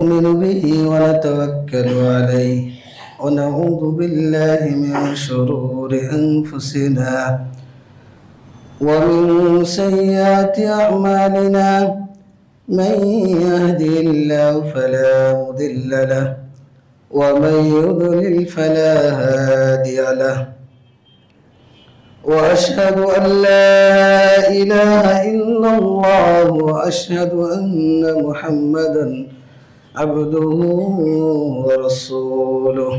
نؤمن به ونتوكل عليه ونعوذ بالله من شرور أنفسنا ومن سيئات أعمالنا من يهدي الله فلا مضل له ومن يضلل فلا هادي له وأشهد أن لا إله إلا الله وأشهد أن محمدا عبده ورسوله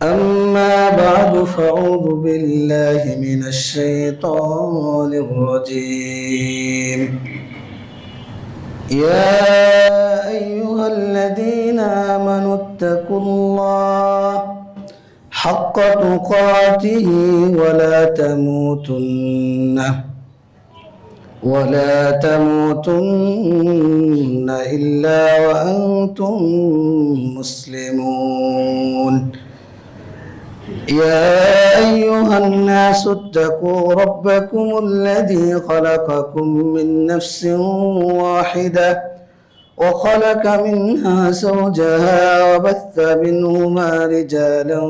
أما بعد فأعوذ بالله من الشيطان الرجيم يا أيها الذين آمنوا اتقوا الله حق تقاته ولا تموتن إلا وأنتم مسلمون يا أيها الناس اتقوا ربكم الذي خلقكم من نفس واحدة وخلق منها زوجها وبث منهما رجالا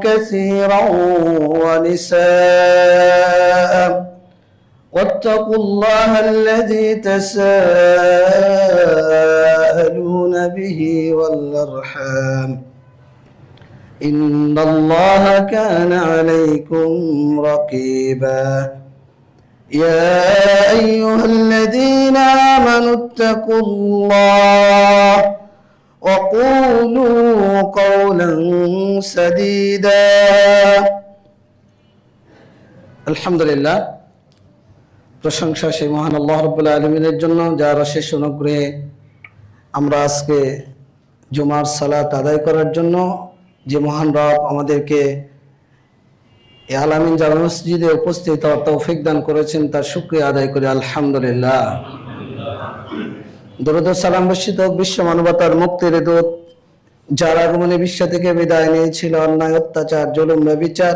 كثيرا ونساء واتقوا الله الذي تساءلون به والأرحام إن الله كان عليكم رقيبا يا أيها الذين آمنوا اتقوا الله وقولوا قولا سديدا الحمد لله প্রশংসা সেই মহান আল্লাহ রাব্বুল আলামিনের জন্য যার অশেষ অনুগ্রহে আমরা আজকে জুমার সালাত আদায় করার জন্য যে মহান রব আমাদেরকে এই আলামিন জামে মসজিদে উপস্থিত হওয়ার তৌফিক দান করেছেন তার শুকরিয়া আদায় করি আলহামদুলিল্লাহ। দরুদ ও সালাম বর্ষিত হোক বিশ্ব মানবতার মুক্তির দূত যার আগমনে বিশ্ব থেকে বিদায় নিয়েছিল অন্যায় অত্যাচার জুলুম ব্যভিচার,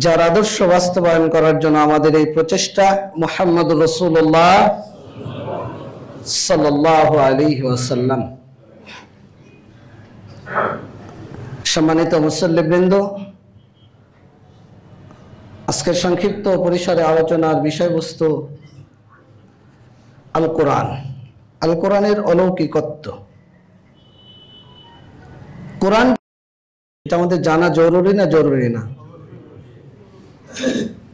যার আদর্শ বাস্তবায়ন করার জন্য আমাদের এই প্রচেষ্টা মুহাম্মদুর রাসূলুল্লাহ সাল্লাল্লাহু আলাইহি ওয়াসাল্লাম। সম্মানিত মুসল্লিবৃন্দ, আজকের সংক্ষিপ্ত পরিসরে আলোচনার বিষয়বস্তু আল কোরআন, আল কোরআনের অলৌকিকত্ব। কোরআন এটা আমাদের জানা জরুরি না জরুরি না?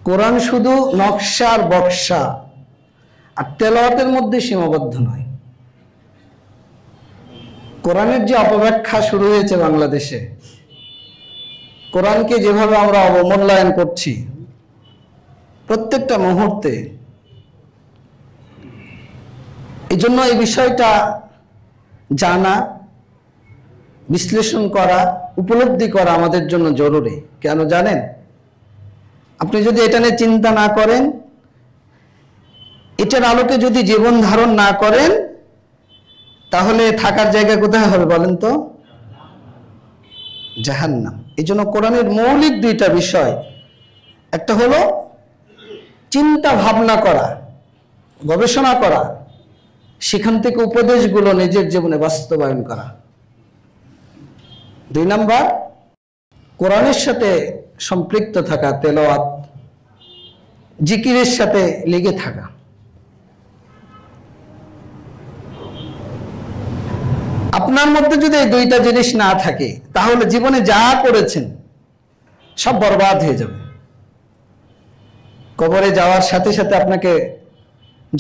কোরআন শুধু নকশা আর বক্সা আর তেলাওয়াতের মধ্যে সীমাবদ্ধ নয়। কোরআনের যে অপব্যাখ্যা শুরু হয়েছে বাংলাদেশে, কোরআনকে যেভাবে আমরা অবমূল্যায়ন করছি প্রত্যেকটা মুহূর্তে, এই জন্য এই বিষয়টা জানা, বিশ্লেষণ করা, উপলব্ধি করা আমাদের জন্য জরুরি। কেন জানেন? আপনি যদি এটা নিয়ে চিন্তা না করেন, এটার আলোকে যদি জীবন ধারণ না করেন, তাহলে থাকার জায়গা কোথায় হবে বলেন তো? জাহান্নাম। এই জন্য কোরআনের মৌলিক দুইটা বিষয়, একটা হলো চিন্তা ভাবনা করা, গবেষণা করা, সেখান থেকে উপদেশগুলো নিজের জীবনে বাস্তবায়ন করা। 2 নাম্বার, কোরআনের সাথে সম্পৃক্ত থাকা, তেলাওয়াত জিকিরের সাথে লেগে থাকা। আপনার মধ্যে যদি এই দুইটা জিনিস না থাকে, তাহলে জীবনে যা করেছেন সব বরবাদ হয়ে যাবে। কবরে যাওয়ার সাথে সাথে আপনাকে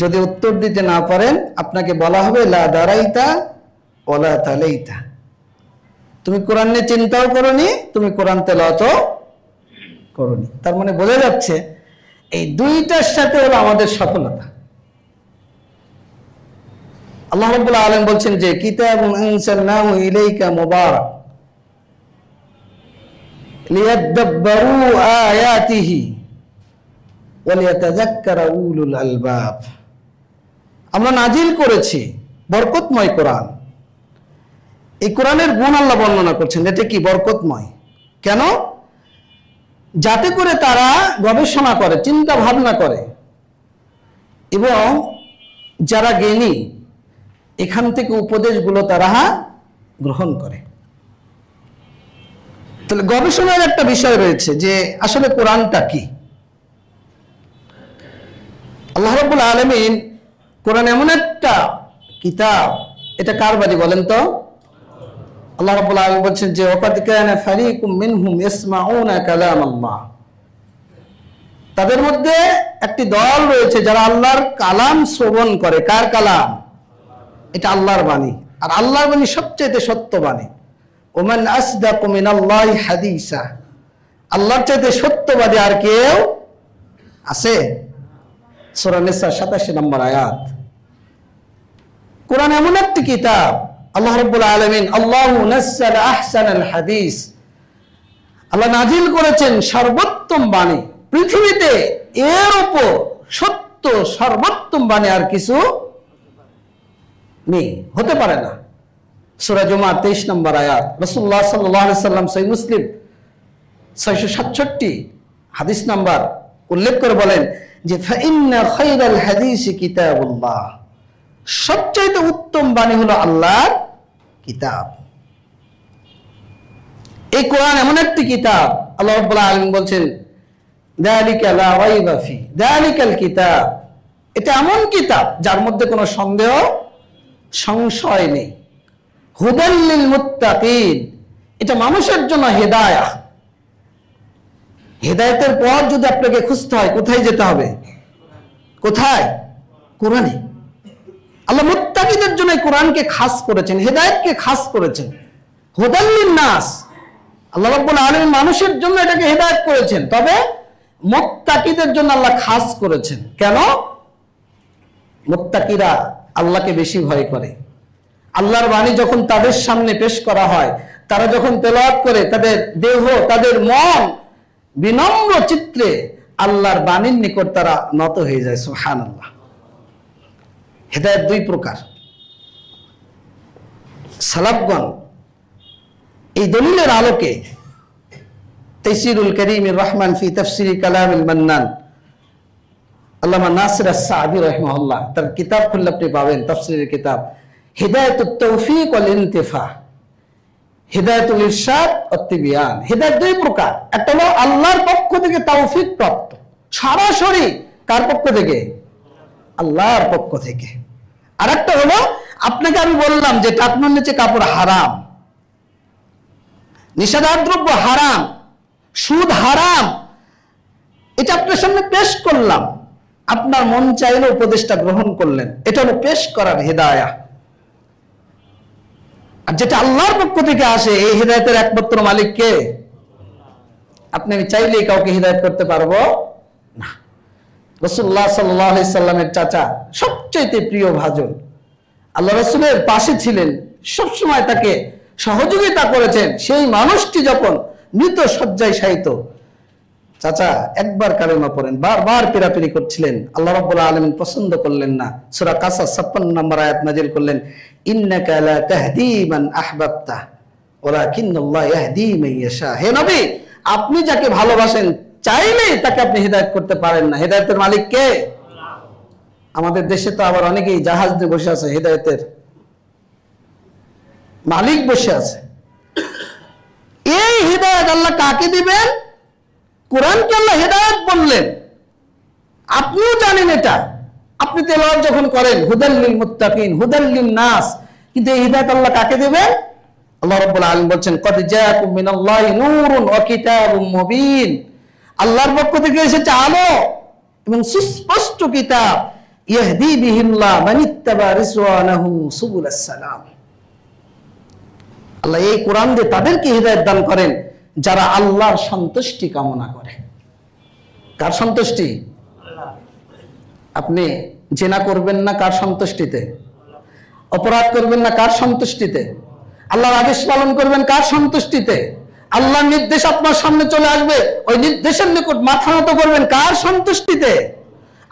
যদি উত্তর দিতে না পারেন, আপনাকে বলা হবে লা দারাইতা ওয়ালা তালাইতা, তুমি কোরআন নিয়ে চিন্তাও করোনি, তুমি কোরআন তেলাওয়াতও করোনি। তার মানে বোঝা যাচ্ছে এই দুইটার সাথে হলো আমাদের সফলতা। আল্লাহ রাব্বুল আলামিন বলছেন যে কিতাবুন আনসালনাহু ইলাইকা মুবারাক লিয়াদাব্বারু আয়াতিহি ওয়া লিয়াতাযাক্কারা উলুল আলবাব। আমরা নাজিল করেছি বরকতময় কোরআন। এই কোরআনের গুণ আল্লাহ বর্ণনা করছেন, এটা কি বরকতময়। কেন? যাতে করে তারা গবেষণা করে, চিন্তা ভাবনা করে, এবং যারা জ্ঞানী এখান থেকে উপদেশগুলো তারা গ্রহণ করে। তাহলে গবেষণার একটা বিষয় রয়েছে যে আসলে কোরআনটা কি। আল্লাহ রাব্বুল আলামিন কোরআন এমন একটা কিতাব, এটা কার বাড়ি বলেন তো? আল্লাহ রাব্বুল আলামিন বলছেন যে ওয়াকাদ কানা ফারিকুম মিনহুম ইয়াসমাউনা কালামাল্লাহ, তাদের মধ্যে একটি দল রয়েছে যারা আল্লাহর কালাম শ্রবণ করে। কার কালাম? এটা আল্লাহর বাণী, আর আল্লাহর বাণী সবচেয়ে সত্য বাণী। ওমান আসদাকু মিনাল্লাহি হাদিসা, আল্লাহর চাইতে সত্যবাদী আর কেউ আছে? সূরা নিসা 87 নম্বর আয়াত। কোরআন এমন একটি কিতাব, আল্লাহ রাব্বুল আলামিন আল্লাহু নাযালা আহসানাল হাদিস, আল্লাহ নাজিল করেছেন সর্বোত্তম বাণী। পৃথিবীতে এর উপর সত্য সর্বোত্তম বাণী আর কিছু নেই, হতে পারে না। সূরা জুমা 23 নম্বর আয়াত। রাসূলুল্লাহ সাল্লাল্লাহু আলাইহি সাল্লাম সহিহ মুসলিম 667 হাদিস নাম্বার উল্লেখ করে বলেন যে ফাইন্না খায়রাল হাদিসি কিতাবুল্লাহ, সবচেয়ে উত্তম বাণী হলো আল্লাহর কিতাব। এই কোরআন এমন একটি কিতাব, আল্লাহ রাব্বুল আলামিন বলছেন যালিকা লা রাইবা ফি, যালিকাল কিতাব, এটা এমন কিতাব যার মধ্যে কোনো সন্দেহ সংশয় নেই। হুদাল লিল মুত্তাকিন, এটা মানুষের জন্য হেদায়েত। হেদায়েতের পথ যদি আপনাকে খুঁজতে হয় কোথায় যেতে হবে? কোথায়? কোরআনে। আল্লাহ মুত্তাকিদের জন্য কোরআনকে খাস করেছেন, হেদায়েতকে খাস করেছেন। হুদাল লিন নাস, আল্লাহ রাব্বুল আলামিন মানুষের জন্য এটাকে হেদায়েত করেছেন, তবে মুত্তাকিদের জন্য আল্লাহ খাস করেছেন। কেন? মুত্তাকিরা আল্লাহকে বেশি ভয় করে। আল্লাহর বাণী যখন তাদের সামনে পেশ করা হয়, তারা যখন তেলাওয়াত করে, তাদের দেহ তাদের মন বিনম্র চিত্রে আল্লাহর বাণীর নিকট তারা নত হয়ে যায়। সুবহানাল্লাহ। হেদায়েত দুই প্রকার। সালাফগণ এই দলিলের আলোকে তাইসিরুল কারীমির রহমান ফি তাফসিরি কালামিল মান্নান, আল্লামা নাসির আস-সাদি রাহিমাহুল্লাহ, তার কিতাব খুললে আপনি পাবেন, তাফসিরের কিতাব, হিদায়াতুত তৌফিক ওয়াল ইনতিফা, হিদায়াতুল ইরশাদ ওয়াত তিবিয়ান। হিদায়াত দুই প্রকার, একটা হলো আল্লাহর পক্ষ থেকে তৌফিক প্রাপ্ত, সরাসরি কার পক্ষ থেকে? আল্লাহর পক্ষ থেকে। আর একটা হলো আপনাকে আমি বললাম যে টাকনুর নিচে কাপড় হারাম, নিষেধাজ্ঞ দ্রব্য হারাম, সুদ হারাম, এটা আপনার সামনে পেশ করলাম, আপনার মন চাইলে উপদেশটা গ্রহণ করলেন, এটা হলো পেশ করার হেদায়াত। আর যেটা আল্লাহর পক্ষ থেকে আসে, এই হেদায়েতের একমাত্র মালিক কে? আপনি আমি চাইলেই কাউকে হেদায়েত করতে পারবো না। রাসূলুল্লাহ সাল্লাল্লাহু আলাইহি সাল্লামের চাচা সবচেয়ে প্রিয় ভাজন, আল্লাহ রাসূলের পাশে ছিলেন, সবসময় তাকে সহযোগিতা করেছেন। সেই মানুষটি যখন মৃত শয্যায় শায়িত, চাচা একবার কালেমা পড়েন, বারবার পিরাপিরি করছিলেন, আল্লাহ রাব্বুল আলামিন পছন্দ করলেন না। সূরা কাসাস 56 নম্বর আয়াত নাযিল করলেন, ইন্নাকা লা তাহদি মান আহবাবতা ওয়ালাকিন্নাল্লাহ ইয়াহদি মান ইয়াশা। হে নবী, আপনি যাকে ভালোবাসেন চাইলেই তাকে আপনি হেদায়েত করতে পারেন না। হেদায়েতের মালিক কে? আমাদের দেশে তো আবার অনেকেই জাহাজ নিয়ে বসে আছে, হেদায়েতের মালিক বসে আছে। এই হেদায়েত আল্লাহ কাকে দিবেন? কোরআনকে আল্লাহ হেদায়েত বললেন, আপনিও জানেন এটা। আপনি তেলাওয়াত যখন করেন হুদাল লিল মুত্তাকিন, হুদাল লিন নাস, কিন্তু এই হেদায়েত আল্লাহ কাকে দিবেন? আল্লাহ রাব্বুল আলামিন বলছেন কদ জাআকুম মিনাল্লাহি নূরুন ওয়া কিতাবুম মুবিন, আল্লাহর পক্ষ থেকে এসেছে আলো এবং সুস্পষ্ট কিতাব, ইয়াহদি বিহিল্লাহ মান ইত্তাবা রিজওয়ানাহু সুবুলাস সালাম। আল্লাহ এই কোরআন দিয়ে তাদেরকে হিদায়াত দান করেন যারা আল্লাহর সন্তুষ্টি কামনা করে। কার সন্তুষ্টি? আপনি জেনা করবেন না কার সন্তুষ্টিতে? অপরাধ করবেন না কার সন্তুষ্টিতে? আল্লাহর আদেশ পালন করবেন কার সন্তুষ্টিতে? আল্লাহর নির্দেশ আপনার সামনে চলে আসবে, ওই নির্দেশের নিকট মাথা নত করবেন কার সন্তুষ্টিতে?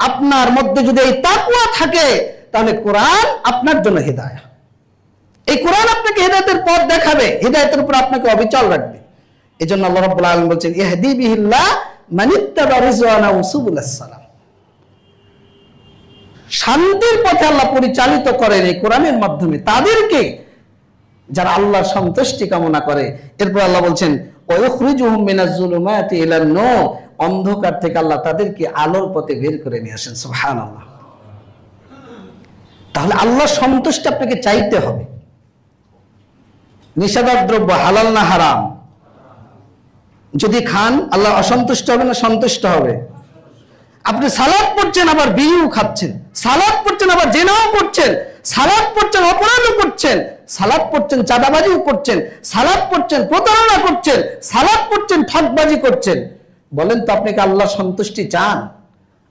আপনার মধ্যে যদি এই তাকওয়া থাকে তাহলে কোরআন আপনার জন্য হিদায়াত। এই কোরআন আপনাকে হিদায়াতের পথ দেখাবে, হিদায়াতের উপর আপনাকে অবিচল রাখবে। এজন্য আল্লাহ রাব্বুল আলামিন বলছেন ইয়াহদি বিহিল্লাহ মান ইত্তাবা রিজওয়ানাহু সুবুলাস সালাম। শান্তির পথে আল্লাহ পরিচালিত করেন এই কোরআনের মাধ্যমে তাদেরকে, যারা আল্লাহর সন্তুষ্টি কামনা করে। এরপর আল্লাহ বলছেন ওয়ায়ুখরিজুহুম মিনাজ যুলুমাতি ইলান নূর, অন্ধকার থেকে আল্লাহ তাদেরকে আলোর পথে বের করে নিয়ে আসেন। সুবহানাল্লাহ। তাহলে আল্লাহর সন্তুষ্টি আপনাকে চাইতে হবে। নিষেধাজ্ঞ দ্রব্য হালাল না হারাম, যদি খান আল্লাহ অসন্তুষ্ট হবে না সন্তুষ্ট হবে? আপনি সালাদ পড়ছেন আবার বিড়িও খাচ্ছেন, সালাদ পড়ছেন আবার জেনাও করছেন, সালাদ পড়ছেন অপরাধও করছেন, সালাদ পড়ছেন চাঁদাবাজিও করছেন, সালাদ পড়ছেন প্রতারণা করছেন, সালাদ পড়ছেন ঠকবাজি করছেন, বলেন তো আপনি কি আল্লাহ সন্তুষ্টি চান?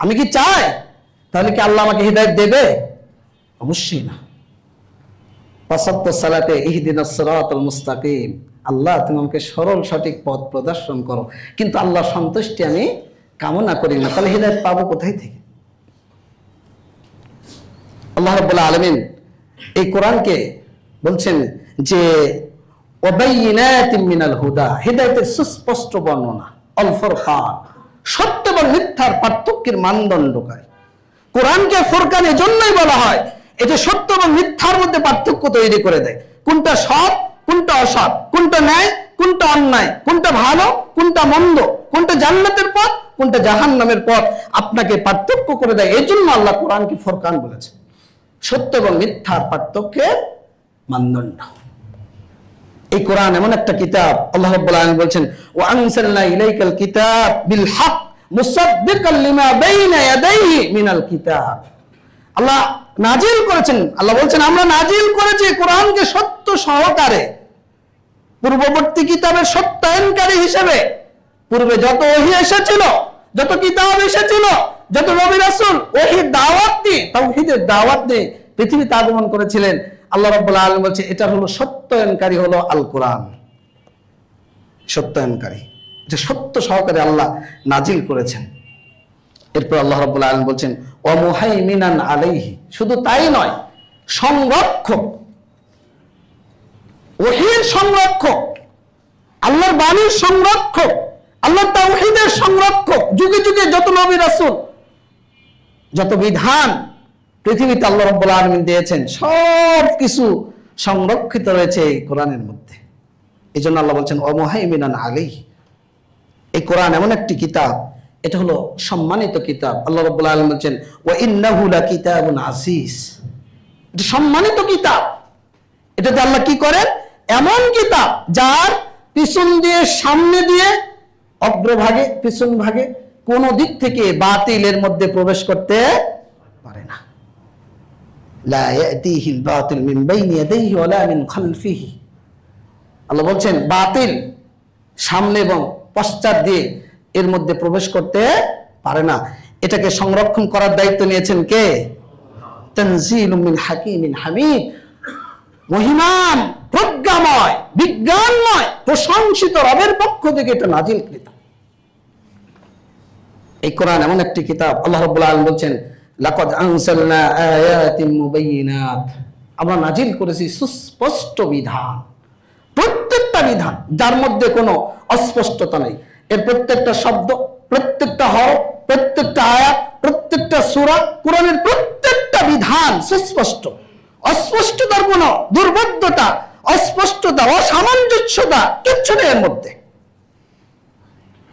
আমি কি চাই? তাহলে কি আল্লাহ আমাকে হিদায়াত দেবে? অবশ্যই না। পাঁচওয়াক্ত সালাতে ইহদিনাস সিরাতাল মুস্তাকিম, আল্লাহ তুমি আমাকে সরল সঠিক পথ প্রদর্শন করো, কিন্তু আল্লাহর সন্তুষ্টি আমি কামনা করি না, তাহলে হিদায়াত পাবো কোথায় থেকে? আল্লাহ রাব্বুল আলামিন এই কোরআনকে বলছেন যে ওয়াবাইয়িনাতিম মিনাল হুদা, হিদায়াতের সুস্পষ্ট বর্ণনা, আল ফুরকান, সত্য এবং মিথ্যার পার্থক্যের মানদণ্ডকারী। কোরআনকে ফুরকান এজন্যই বলা হয়, এটা সত্য এবং মিথ্যার মধ্যে পার্থক্য তৈরি করে দেয়, কোনটা সৎ কোনটা অসৎ, কোনটা ন্যায় কোনটা অন্যায়, কোনটা ভালো কোনটা মন্দ, কোনটা জান্নাতের পথ কোনটা জাহান্নামের পথ, আপনাকে পার্থক্য করে দেয়। এই জন্য আল্লাহ কোরআনকে ফুরকান বলেছে, সত্য এবং মিথ্যার পার্থক্যের মানদণ্ড। এই কোরআন এমন একটা কিতাব, আল্লাহ রাব্বুল আলামিন বলছেন ওয়া আনসালনা ইলাইকাল কিতাব বিল হক মুসাদ্দিকাল লিমা বাইনা ইয়াদাইহি মিনাল কিতাব। আল্লাহ নাজিল করেছেন, আল্লাহ বলছেন আমরা নাজিল করেছি কোরআনকে সত্য সহকারে, পূর্ববর্তী কিতাবের সত্যায়নকারী হিসেবে। পূর্বে যত ওহী এসেছিল, যত কিতাব এসেছিল, যত নবী রাসূল ওহীর দাওয়াত দিয়ে, তাওহীদের দাওয়াত দিয়ে পৃথিবীতে আগমন করেছিলেন, আল্লাহ রাব্বুল আলামিন বলছে এটা হলো সত্যায়নকারী, হলো আল কোরআন সত্যায়নকারী, যে সত্য সহকারে আল্লাহ নাজিল করেছেন। এরপর আল্লাহ রাব্বুল আলামিন বলছেন ওয়া মুহাইমিনান আলাইহি, শুধু তাই নয়, সংরক্ষক, ওহীর সংরক্ষক, আল্লাহর বাণীর সংরক্ষক, আল্লাহর তাওহীদের সংরক্ষক। যুগে যুগে যত নবী রাসূল, যত বিধান পৃথিবীতে আল্লাহ রাব্বুল আলামিন দিয়েছেন, সব কিছু সংরক্ষিত রয়েছে এই কোরআনের মধ্যে। এই জন্য আল্লাহ বলছেন ওয়া মুহাইমিনান আলাইহি, এই কোরআন এমন একটি কিতাব, এটা হলো সম্মানিত কিতাব। আল্লাহ রাব্বুল আলামিন বলেন ওয়া ইন্নাহু লাকিতাবুন আসিস, এটা সম্মানিত কিতাব। এটাতে আল্লাহ কি করেন? এমন কিতাব যার পিছন দিয়ে সামনে দিয়ে অগ্রভাগে পিছন ভাগে কোন দিক থেকে বাতিলের মধ্যে প্রবেশ করতে পারে না। লা ইয়াতিহিল বাতিল মিন বাইনি ইয়াদাইহি ওয়ালা মিন খালফিহি। আল্লাহ বলছেন বাতিল সামনে এবং পশ্চাৎ দিয়ে এর মধ্যে প্রবেশ করতে পারে না। এটাকে সংরক্ষণ করার দায়িত্ব নিয়েছেন কে? তানজিলুম মিন হাকিমিন হামিদ, মহিমান, প্রজ্ঞাময়, বিজ্ঞানময়, প্রশংসিত রবের পক্ষ থেকে এটা নাজিলকৃত। এই কোরআন এমন একটি কিতাব, আল্লাহ রাব্বুল আলামিন বলছেন লাকাদ আনসালনা আয়াতিন মুবাইয়িনাত, আমরা নাজিল করেছি সুস্পষ্ট বিধান, প্রত্যেকটা বিধান যার মধ্যে কোনো অস্পষ্টতা নেই। এর প্রত্যেকটা শব্দ, প্রত্যেকটা হরফ, প্রত্যেকটা আয়াত, প্রত্যেকটা সূরা, কোরআনের প্রত্যেকটা বিধান সুস্পষ্ট, অস্পষ্টতার কোনো দুর্বোধ্যতা, অস্পষ্টতা, অসামঞ্জস্যতা কিচ্ছু নেই এর মধ্যে।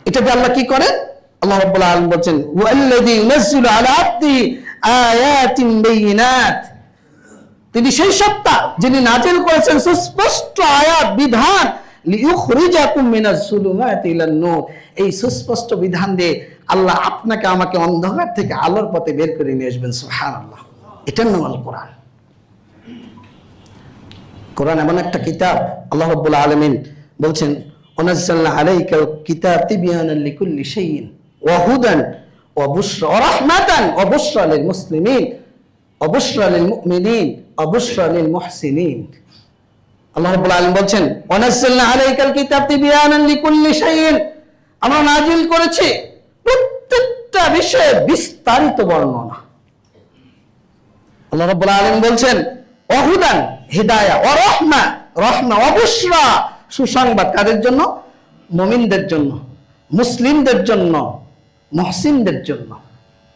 এটাতে আল্লাহ কি করেন? আল্লাহ রাব্বুল আলামিন বলেন ওয়াল্লাযী ইউনাজ্জিলু আলা আবদিহি আয়াতিন বাইয়িনাত, তিনি সেই সত্তা যিনি নাজিল করেছেন সুস্পষ্ট আয়াত বিধান, লিইউখরিজাকুম মিনাজ যুলুমাতি ইলান নূর, এই সুস্পষ্ট বিধান দিয়ে আল্লাহ আপনাকে আমাকে অন্ধকার থেকে আলোর পথে বের করে নিয়ে আসবেন। সুবহানাল্লাহ, এটার নাম আল কোরআন। কোরআন এমন একটা কিতাব, আল্লাহ রাব্বুল আলামিন বলছেন ওয়ানাজ্জালনা আলাইকাল কিতাব তিবয়ানান লিকুল্লি শাইইন ওয়া হুদান ওয়া বুশরা ওয়া রাহমাতান ওয়া বুশরা লিল মুসলিমিন ওয়া বুশরা লিল মুমিনিন ওয়া বুশরা লিল মুহসিনিন। আল্লাহ রাব্বুল আলামিন বলছেন ওয়ানাজ্জালনা আলাইকাল কিতাব তিবয়ানান লিকুল্লি শাইইন, আমরা নাজিল করেছি প্রত্যেকটা বিষয়ে বিস্তারিত বর্ণনা। আল্লাহ রাব্বুল আলামিন বলছেন ওয়া হুদান, হিদায়াহ, ওয়া রাহমা, রাহমা, ওয়া বুশরা, সুসংবাদ কাদের জন্য? মুমিনদের জন্য, মুসলিমদের জন্য, মুহসিনদের জন্য।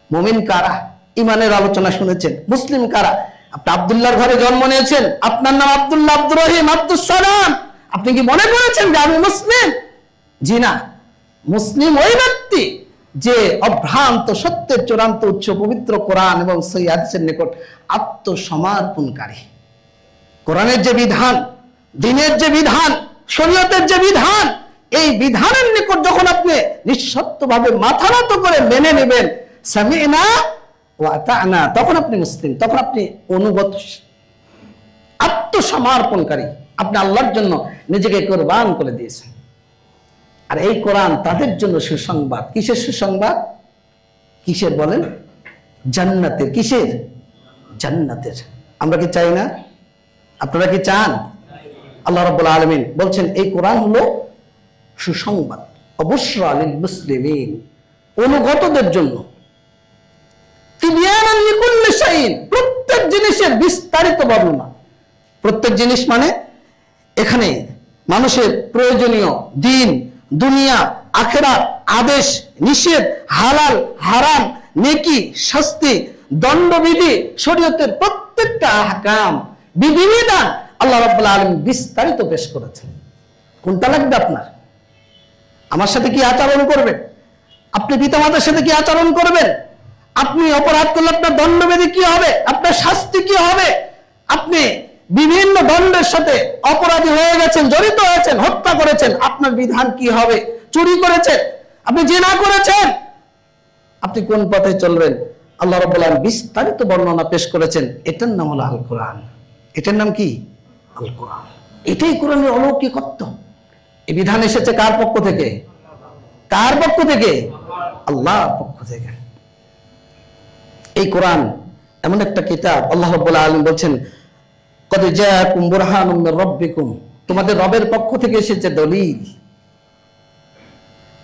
মুমিন কারা? ইমানের আলোচনা শুনেছেন। মুসলিম কারা? আপনি আব্দুল্লাহর ঘরে জন্ম নিয়েছেন, আপনার নাম আব্দুল্লাহ, আব্দুর রহিম, আব্দুস সালাম, আপনি কি মনে করেছেন যে আমি মুসলিম? জি না। মুসলিম ওই ব্যক্তি যে অভ্রান্ত সত্যের চূড়ান্ত উৎস পবিত্র কোরআন এবং সহিহ হাদিসের নিকট আত্মসমর্পণকারী। কোরআনের যে বিধান, দ্বীনের যে বিধান, শরীয়তের যে বিধান, এই বিধানের নিকট যখন আপনি নিঃশর্তভাবে মাথা নত করে মেনে নেবেন, সামি'না ওয়া আতা'না, তখন আপনি মুসলিম, তখন আপনি অনুগত, আত্মসমর্পণকারী, আপনি আল্লাহর জন্য নিজেকে কুরবান করে দিয়েছেন। আর এই কোরআন তাদের জন্য সুসংবাদ। কিসের সুসংবাদ? কিসের বলেন? জান্নাতের। কিসের? জান্নাতের। আমরা কি চাই না? আপনারা কি চান? আল্লাহ রাব্বুল আলামিন বলছেন এই কোরআন হলো সুসংবাদ, অবশ্যই লিল মুসলিমিন, অনুগতদের জন্য। তিবিয়ানান লিকুল্লি শাইইন, প্রত্যেক জিনিসের বিস্তারিত বর্ণনা। প্রত্যেক জিনিস মানে এখানে মানুষের প্রয়োজনীয় দিন, দুনিয়া, আখিরাত, আদেশ, নিষেধ, হালাল, হারাম, নেকি, শাস্তি, দণ্ডবিধি, শরীয়তের প্রত্যেকটা আহকাম, বিধিবিধান আল্লাহ রাব্বুল আলামিন বিস্তারিত পেশ করেছেন। কোনটা লাগবে আপনার? আমার সাথে কি আচরণ করবেন? আপনি পিতামাতার সাথে কি আচরণ করবেন? আপনি অপরাধ করলে আপনার দণ্ডবিধি কি হবে? আপনার শাস্তি কি হবে? আপনি বিভিন্ন দণ্ডের সাথে অপরাধী হয়ে গেছেন, জড়িত হয়েছেন, হত্যা করেছেন, আপনার বিধান কি হবে? চুরি করেছেন, আপনি জিনা করেছেন, আপনি কোন পথে চলবেন? আল্লাহ রাব্বুল আলামিন বিস্তারিত বর্ণনা পেশ করেছেন। এটার নাম হলো আল কোরআন। এটার নাম কি? আল কোরআন। এটাই কোরআনের অলৌকিকত্ব। এই বিধান এসেছে কার পক্ষ থেকে? কার পক্ষ থেকে? আল্লাহর পক্ষ থেকে। এই কোরআন এমন একটা কিতাব, আল্লাহ রাব্বুল আলামিন বলছেন কদ জাআকুম বুরহানুম মির রাব্বিকুম, তোমাদের রবের পক্ষ থেকে এসেছে দলিল।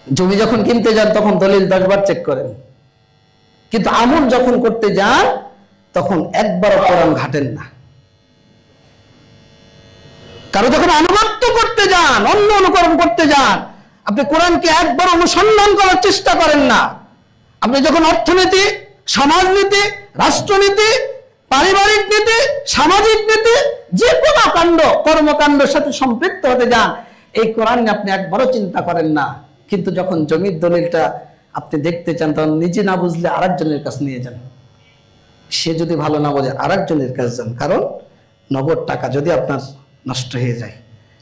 জমি যখন কিনতে যান তখন দলিল 10 বার চেক করেন, কিন্তু আমল যখন করতে যান তখন একবারও কোরআন ঘাটেন না। কারো যখন আনুগত্য করতে যান, অন্য অনুকরণ করতে যান, আপনি কোরআনকে একবার অনুসন্ধান করার চেষ্টা করেন না। আপনি যখন অর্থনীতি, সমাজনীতি, রাষ্ট্রনীতি, পারিবারিক নীতি, সামাজিক নীতি, যে কোনো কাণ্ড, কর্মকাণ্ডের সাথে সম্পৃক্ত হতে যান, এই কোরআন আপনি একবারও চিন্তা করেন না। কিন্তু যখন জমির দলিলটা আপনি দেখতে চান, তখন নিজে না বুঝলে আরেকজনের কাছে নিয়ে যান। সে যদি ভালো না বোঝে আরেকজনের কাছে যান, কারণ নগদ টাকা যদি আপনার নষ্ট হয়ে যায়,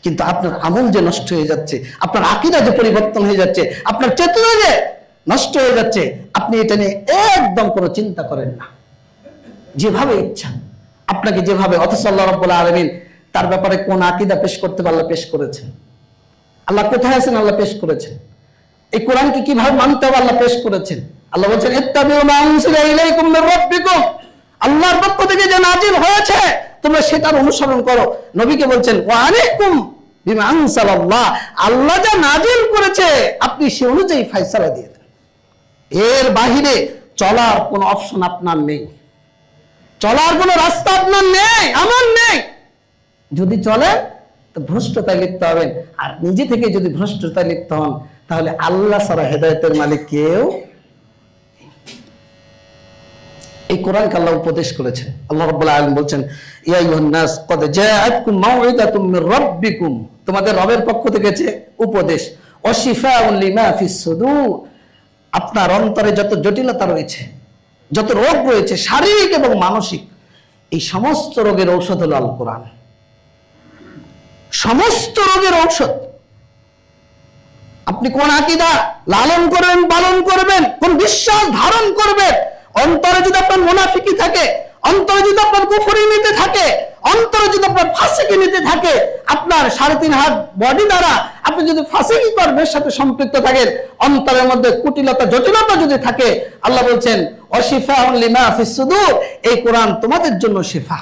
কিন্তু আপনার আমল যে নষ্ট হয়ে যাচ্ছে, আপনার আকীদা যে পরিবর্তন হয়ে যাচ্ছে, আপনার চেতনা যে নষ্ট হয়ে যাচ্ছে, আপনি এটা নিয়ে একদম কোনো চিন্তা করেন না। যেভাবে ইচ্ছা আপনাকে যেভাবে, অথচ আল্লাহ রাব্বুল আলামিন তার ব্যাপারে কোন আকীদা পেশ করতে আল্লাহ পেশ করেছেন। আল্লাহ কোথায় আছেন? আল্লাহ পেশ করেছেন। এই কোরআনকে কিভাবে মানতে হবে আল্লাহ পেশ করেছেন। আল্লাহ বলছেন ইত্তাবিউ মা উনজিলা ইলাইকুম মির রাব্বিকুম, আল্লাহর পক্ষ থেকে যে নাজিল হয়েছে তোমরা সেটার অনুসরণ করো। নবীকে বলছেন ওয়া আলাইকুম বিমা আনজালাল্লাহ, আল্লাহ যা নাজিল করেছে আপনি সে অনুযায়ী ফয়সালা দিয়ে দেন। এর বাহিরে চলার কোনো অপশন আপনার নেই, চলার কোনো রাস্তা আপনার নেই, আমার নেই। যদি চলেন তো ভ্রষ্টতায় লিপ্ত হবেন, আর নিজে থেকে যদি ভ্রষ্টতায় লিপ্ত হন তাহলে আল্লাহ ছাড়া হেদায়েতের মালিক কেউ। এই কোরআনকে আল্লাহ উপদেশ করেছেন। আল্লাহ রাব্বুল আলামিন বলছেন ইয়া আইয়ুহান নাস ক্বাদ জাআতকুম মাউইদাতুম মির রাব্বিকুম, তোমাদের রবের পক্ষ থেকে যে উপদেশ, ওয়া শিফাউন লিমা ফিস সুদূর, আপনার অন্তরে যত জটিলতা রয়েছে, যত রোগ রয়েছে শারীরিক এবং মানসিক, এই সমস্ত রোগের ঔষধ হলো আল কোরআন। সমস্ত রোগের ঔষধ। আপনি কোন আকীদা লালন করবেন, পালন করবেন, কোন বিশ্বাস ধারণ করবেন, অন্তরে যদি আপনার মুনাফিকি থাকে, অন্তরে যদি আপনার কুফরি নিতে থাকে, অন্তরে যদি আপনার ফাসিকি নিতে থাকে, আপনার 3.5 হাত বডি দ্বারা আপনি যদি ফাসিকি কর্মের সাথে সম্পৃক্ত থাকেন, অন্তরের মধ্যে কুটিলতা জটিলতা যদি থাকে, আল্লাহ বলছেন ওয়াশিফাউন লিমা ফিস সুদূর, এই কোরআন তোমাদের জন্য শিফা।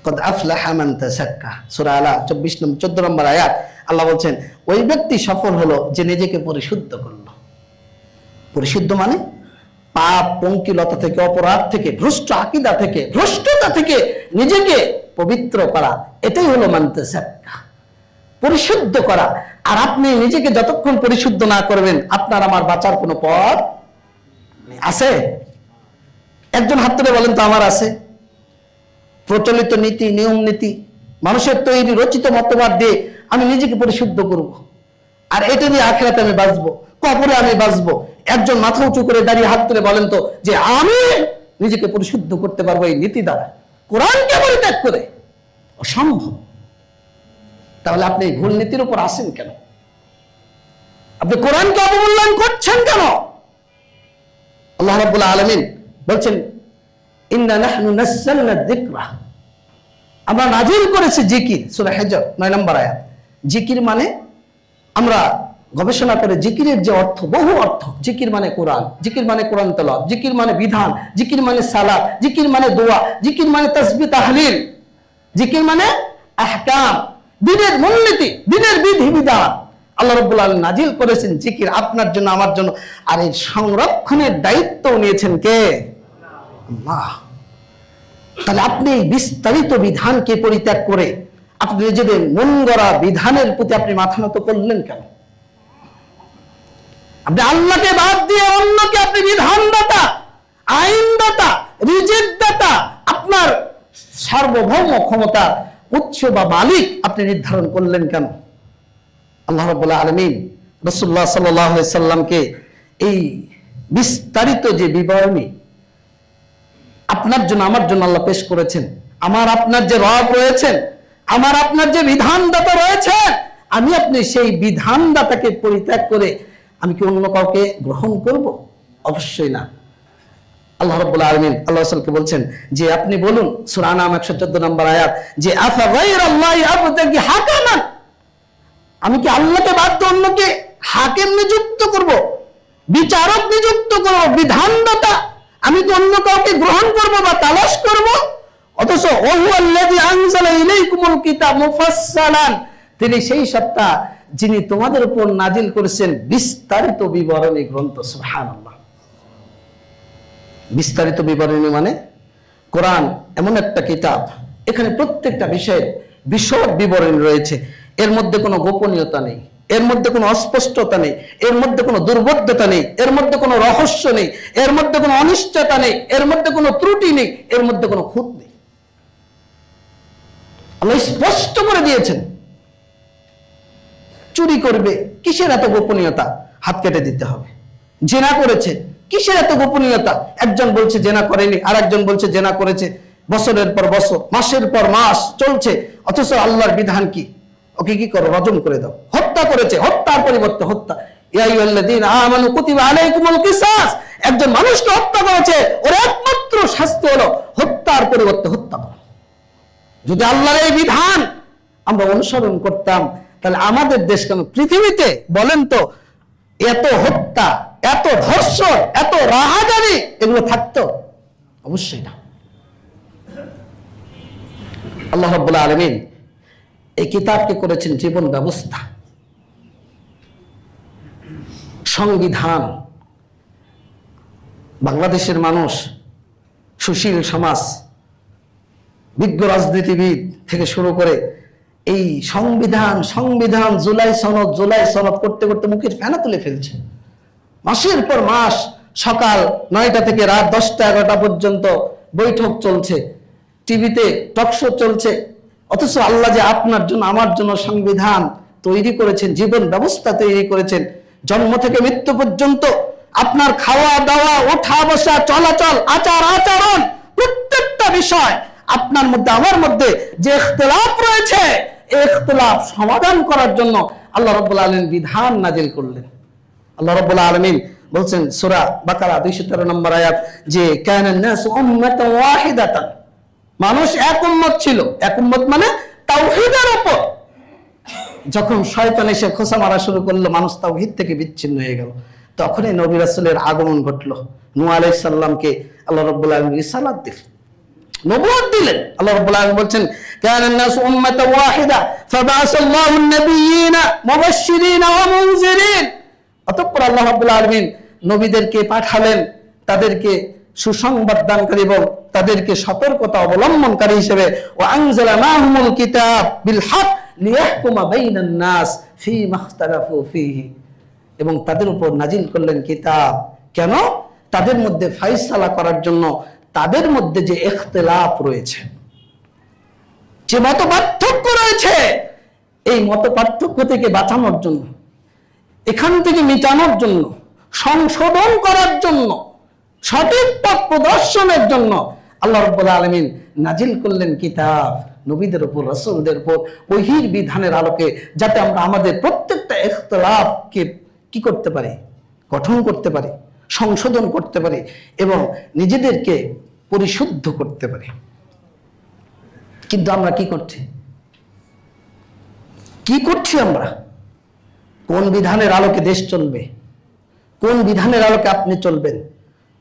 কদ আফলাহা মান তাযাক্কা, সূরা আলা 14 নম্বর আয়াত। আল্লাহ বলছেন ওই ব্যক্তি সফল হলো যে নিজেকে পরিশুদ্ধ করলো। পরিশুদ্ধ মানে পাপ, পঙ্কিলতা থেকে, অপরাধ থেকে, ভ্রষ্ট আকীদা থেকে, ভ্রষ্টতা থেকে নিজেকে পবিত্র করা, এটাই হলো মান তাযাক্কা, পরিশুদ্ধ করা। আর আপনি নিজেকে যতক্ষণ পরিশুদ্ধ না করবেন আপনার আমার বাঁচার কোনো পথ আছে? একজন হাত তুলে বলেন তো আমার আছে? প্রচলিত নীতি, নিয়ম নীতি, মানুষের তৈরি রচিত মতবাদ দিয়ে আমি নিজেকে পরিশুদ্ধ করব, আর এটা দিয়ে আখিরাতে আমি বাঁচবো, কবরে আমি বাঁচবো। একজন মাথা উঁচু করে দাঁড়িয়ে হাত তুলে বলেন তো যে আমি নিজেকে পরিশুদ্ধ করতে পারবো এই নীতি দ্বারা, কোরআনকে পরিত্যাগ করে? অসম্ভব। তাহলে আপনি ভুল নীতির উপর আসেন কেন? আপনি কোরআনকে অবমূল্যায়ন করছেন কেন? আল্লাহ রাব্বুল আলামিন বলছেন ইন্না নাহনু নাযালনা যিকরা, আমরা নাজিল করেছি জিকির। সূরা হিজর 9 নম্বর আয়াত। জিকির মানে, আমরা গবেষণা করে জিকিরের যে অর্থ, বহু অর্থ। জিকির মানে কোরআন, জিকির মানে কোরআন তেলাওয়াত, জিকির মানে বিধান, জিকির মানে সালাত, জিকির মানে দোয়া, জিকির মানে তাসবিহ তাহলিল, জিকির মানে আহকাম, দ্বীনের মূলনীতি, দ্বীনের বিধিবিধান। আল্লাহ রাব্বুল আলামিন নাজিল করেছেন জিকির আপনার জন্য, আমার জন্য। আর এই সংরক্ষণের দায়িত্ব নিয়েছেন কে? আল্লাহ। তাহলে আপনি বিস্তারিত বিধানকে পরিত্যাগ করে আপনি নিজেদের মন গড়া বিধানের প্রতি আপনি মাথা নত করলেন কেন? আপনি আল্লাহকে বাদ দিয়ে অন্যকে আপনি বিধানদাতা, আইনদাতা, রিজিকদাতা, আপনার সার্বভৌম ক্ষমতা উৎস বা মালিক আপনি নির্ধারণ করলেন কেন? আল্লাহ রাব্বুল আলামিন রাসূলুল্লাহ সাল্লাল্লাহু আলাইহি সাল্লামকে এই বিস্তারিত যে বিবরণী আপনার জন্য, আমার জন্য আল্লাহ পেশ করেছেন। আমার আপনার যে রব রয়েছেন, আমার আপনার যে বিধানদাতা রয়েছে, আমি আপনি সেই বিধানদাতাকে পরিত্যাগ করে আমি কি অন্য কাউকে গ্রহণ করব? অবশ্যই না। আল্লাহ রাব্বুল আলামিন আল্লাহ রাসূলকে বলছেন যে আপনি বলুন, সূরা আনাম 114 নম্বর আয়াত, যে আফা গায়রাল্লাহি আবতাগি হাকামান, আমি কি আল্লাহকে বাদ দিয়ে অন্যকে হাকিম নিযুক্ত করব, বিচারক নিযুক্ত করব, বিধানদাতা আমি কি অন্য কাউকে গ্রহণ করব বা তালাশ করব? অথচ ওয়াহুয়াল্লাযী আনজালা ইলাইকুমুল কিতাব মুফাসসালান, তিনি সেই সত্তা যিনি তোমাদের উপর নাজিল করেছেন বিস্তারিত বিবরণী গ্রন্থ। সুবহানাল্লাহ। বিস্তারিত বিবরণী মানে কোরআন এমন একটা কিতাব, এখানে প্রত্যেকটা বিষয়ের বিশদ বিবরণী রয়েছে। এর মধ্যে কোনো গোপনীয়তা নেই, এর মধ্যে কোনো অস্পষ্টতা নেই, এর মধ্যে কোনো দুর্বোধ্যতা নেই, এর মধ্যে কোনো রহস্য নেই, এর মধ্যে কোনো অনিশ্চয়তা নেই, এর মধ্যে কোনো ত্রুটি নেই, এর মধ্যে কোনো খুঁত নেই। আল্লাহ স্পষ্ট করে দিয়েছেন। চুরি করবে, কিসের এত গোপনীয়তা? হাত কেটে দিতে হবে। জেনা করেছে, কিসের এত গোপনীয়তা? একজন বলছে জেনা করেনি, আর একজন বলছে জেনা করেছে। বছরের পর বছর, মাসের পর মাস চলছে, অথচ আল্লাহর বিধান কি? ওকে কি করো? রজম করে দাও। হত্যা করেছে, হত্যার পরিবর্তে হত্যা। ইয়া আইয়ুহাল্লাযীনা আমানু কুতিবা আলাইকুমুল কিসাস, একজন মানুষকে হত্যা করেছে, ওর একমাত্র শাস্তি হলো হত্যার পরিবর্তে হত্যা করা। যদি আল্লাহর এই বিধান আমরা অনুসরণ করতাম, তাহলে আমাদের দেশ কেন, পৃথিবীতে বলেন তো, এত হত্যা, এত ধর্ষণ, এত রাহাজানি এগুলো থাকতো? অবশ্যই না। আল্লাহ রাব্বুল আলামিন এই কিতাবকে করেছেন জীবন ব্যবস্থা, সংবিধান। বাংলাদেশের মানুষ, সুশীল সমাজ, বিজ্ঞ রাজনীতিবিদ থেকে শুরু করে এই সংবিধান সংবিধান জুলাই সনদ করতে করতে মুখের ফেনা তুলে ফেলছে। মাসের পর মাস সকাল 9টা থেকে রাত 10টা 11টা পর্যন্ত বৈঠক চলছে, টিভিতে টকশো চলছে। অথচ আল্লাহ যে আপনার জন্য, আমার জন্য সংবিধান তৈরি করেছেন, জীবন ব্যবস্থা তৈরি করেছেন, জন্ম থেকে মৃত্যু পর্যন্ত আপনার খাওয়া দাওয়া, ওঠা বসা, চলাচল, আচার আচরণ, প্রত্যেকটা বিষয় আপনার মধ্যে আমার মধ্যে যে ইখতিলাফ রয়েছে, এই ইখতিলাফ সমাধান করার জন্য আল্লাহ রাব্বুল আলামিন বিধান নাজিল করলেন। আল্লাহ রাব্বুল আলামিন বলছেন সূরা বাকারা 213 নম্বর আয়াত, যে কানান নাসু উম্মাতান ওয়াহিদাতান, মানুষ এক উম্মত ছিল। এক উম্মত মানে তাওহীদের উপর। যখন শয়তান এসে খোঁচা মারা শুরু করলো, মানুষ তাওহীদ থেকে বিচ্ছিন্ন হয়ে গেল, তখনই নবী রাসূলের আগমন ঘটলো। নূহ আলাইহিস সালামকে আল্লাহ রাব্বুল আলামিন রিসালাত দিলেন, নবুয়ত দিলেন। আল্লাহ রাব্বুল আলামিন বলছেন কানান নাসু উম্মাতান ওয়াহিদা ফাবাআসাল্লাহু আন-নাবিয়্যিনা মুবাশশিরিনা ওয়া মুনজিরিন। অতঃপর আল্লাহ রাব্বুল আলামিন নবীদেরকে পাঠালেন, তাদেরকে সুসংবাদ দানকারী এবং তাদেরকে সতর্কতা অবলম্বনকারী হিসেবে। ওয়া আনজালা মাহুমুল কিতাব বিল হক লিয়াহকুমা বাইনান নাস ফীমা ইখতালাফু ফীহি, এবং তাদের উপর নাজিল করলেন কিতাব। কেন? তাদের মধ্যে ফয়সালা করার জন্য, তাদের মধ্যে যে ইখতিলাফ রয়েছে, যে মত পার্থক্য রয়েছে, এই মত পার্থক্য থেকে বাঁচানোর জন্য, এখান থেকে মিটানোর জন্য, সংশোধন করার জন্য, সঠিক পথ প্রদর্শনের জন্য আল্লাহ রাব্বুল আলামিন নাজিল করলেন কিতাব নবীদের উপর, রাসূলদের উপর ওহীর বিধানের আলোকে, যাতে আমরা আমাদের প্রত্যেকটা ইখতিলাফকে কি করতে পারি, গঠন করতে পারি, সংশোধন করতে পারি এবং নিজেদেরকে পরিশুদ্ধ করতে পারি। কিন্তু আমরা কি করছি? আমরা কোন বিধানের আলোকে দেশ চলবে, কোন বিধানের আলোকে আপনি চলবেন,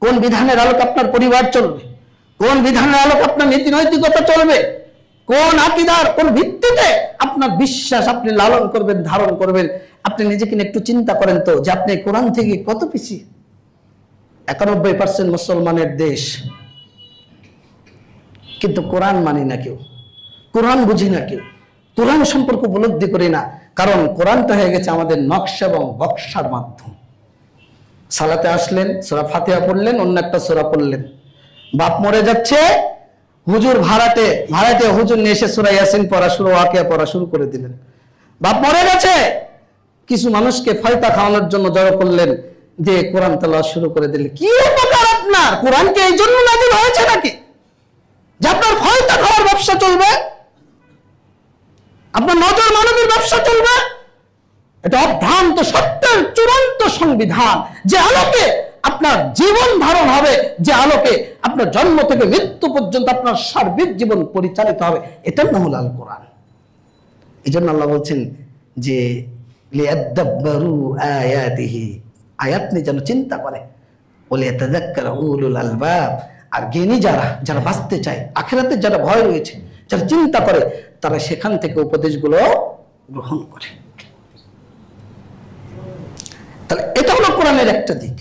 কোন বিধানের আলোকে আপনার পরিবার চলবে, কোন বিধানের আলোকে আপনার নীতি নৈতিকতা চলবে, কোন আকীদার কোন ভিত্তিতে আপনার বিশ্বাস আপনি লালন করবেন, ধারণ করবেন, আপনি নিজেকে একটু চিন্তা করেন তো যে আপনি কোরআন থেকে কত পিছিয়ে। 91% মুসলমানের দেশ, কিন্তু কোরআন মানি না কেউ, কোরআন বুঝি না কেউ, কোরআন সম্পর্কে উপলব্ধি করি না। কারণ কোরআনটা হয়ে গেছে আমাদের নকশা এবং বক্সার মাধ্যম। সালাতে আসলেন, সূরা ফাতিহা পড়লেন, অন্য একটা সূরা পড়লেন। বাপ মরে যাচ্ছে, হুজুর ভাড়াটে হুজুর নিয়ে এসে সূরা ইয়াসিন পড়া শুরু, ওয়াকিয়া পড়া শুরু করে দিলেন। বাপ মরে গেছে, কিছু মানুষকে ফয়তা খাওয়ানোর জন্য জড়ো করলেন, যে কোরআন তেলাওয়াত শুরু করে দিলেন। কি উপকার আপনার? কোরআনকে এই জন্য নাযিল হয়েছে নাকি যে আপনার ফয়তা খাওয়ার ব্যবসা চলবে, আপনার নজর মানবের ব্যবসা চলবে? এটা অভ্রান্ত সত্যের চূড়ান্ত সংবিধান, যে আলোকে আপনার জীবন ধারণ হবে, যে আলোকে আপনার জন্ম থেকে মৃত্যু পর্যন্ত আপনার সার্বিক জীবন পরিচালিত হবে, এটার নাম হলো আল কোরআন। এই জন্য আল্লাহ বলছেন যে লিয়াদাব্বারু আয়াতিহি, আয়াত নিয়ে যেন চিন্তা করে, ওয়ালিয়াতাযাক্কারা উলুল আলবাব। আর জ্ঞানী যারা বাঁচতে চায়, আখিরাতে যারা ভয় রয়েছে, যারা চিন্তা করে, তারা সেখান থেকে উপদেশগুলো গ্রহণ করে। তাহলে এটা হলো কোরআনের একটা দিক,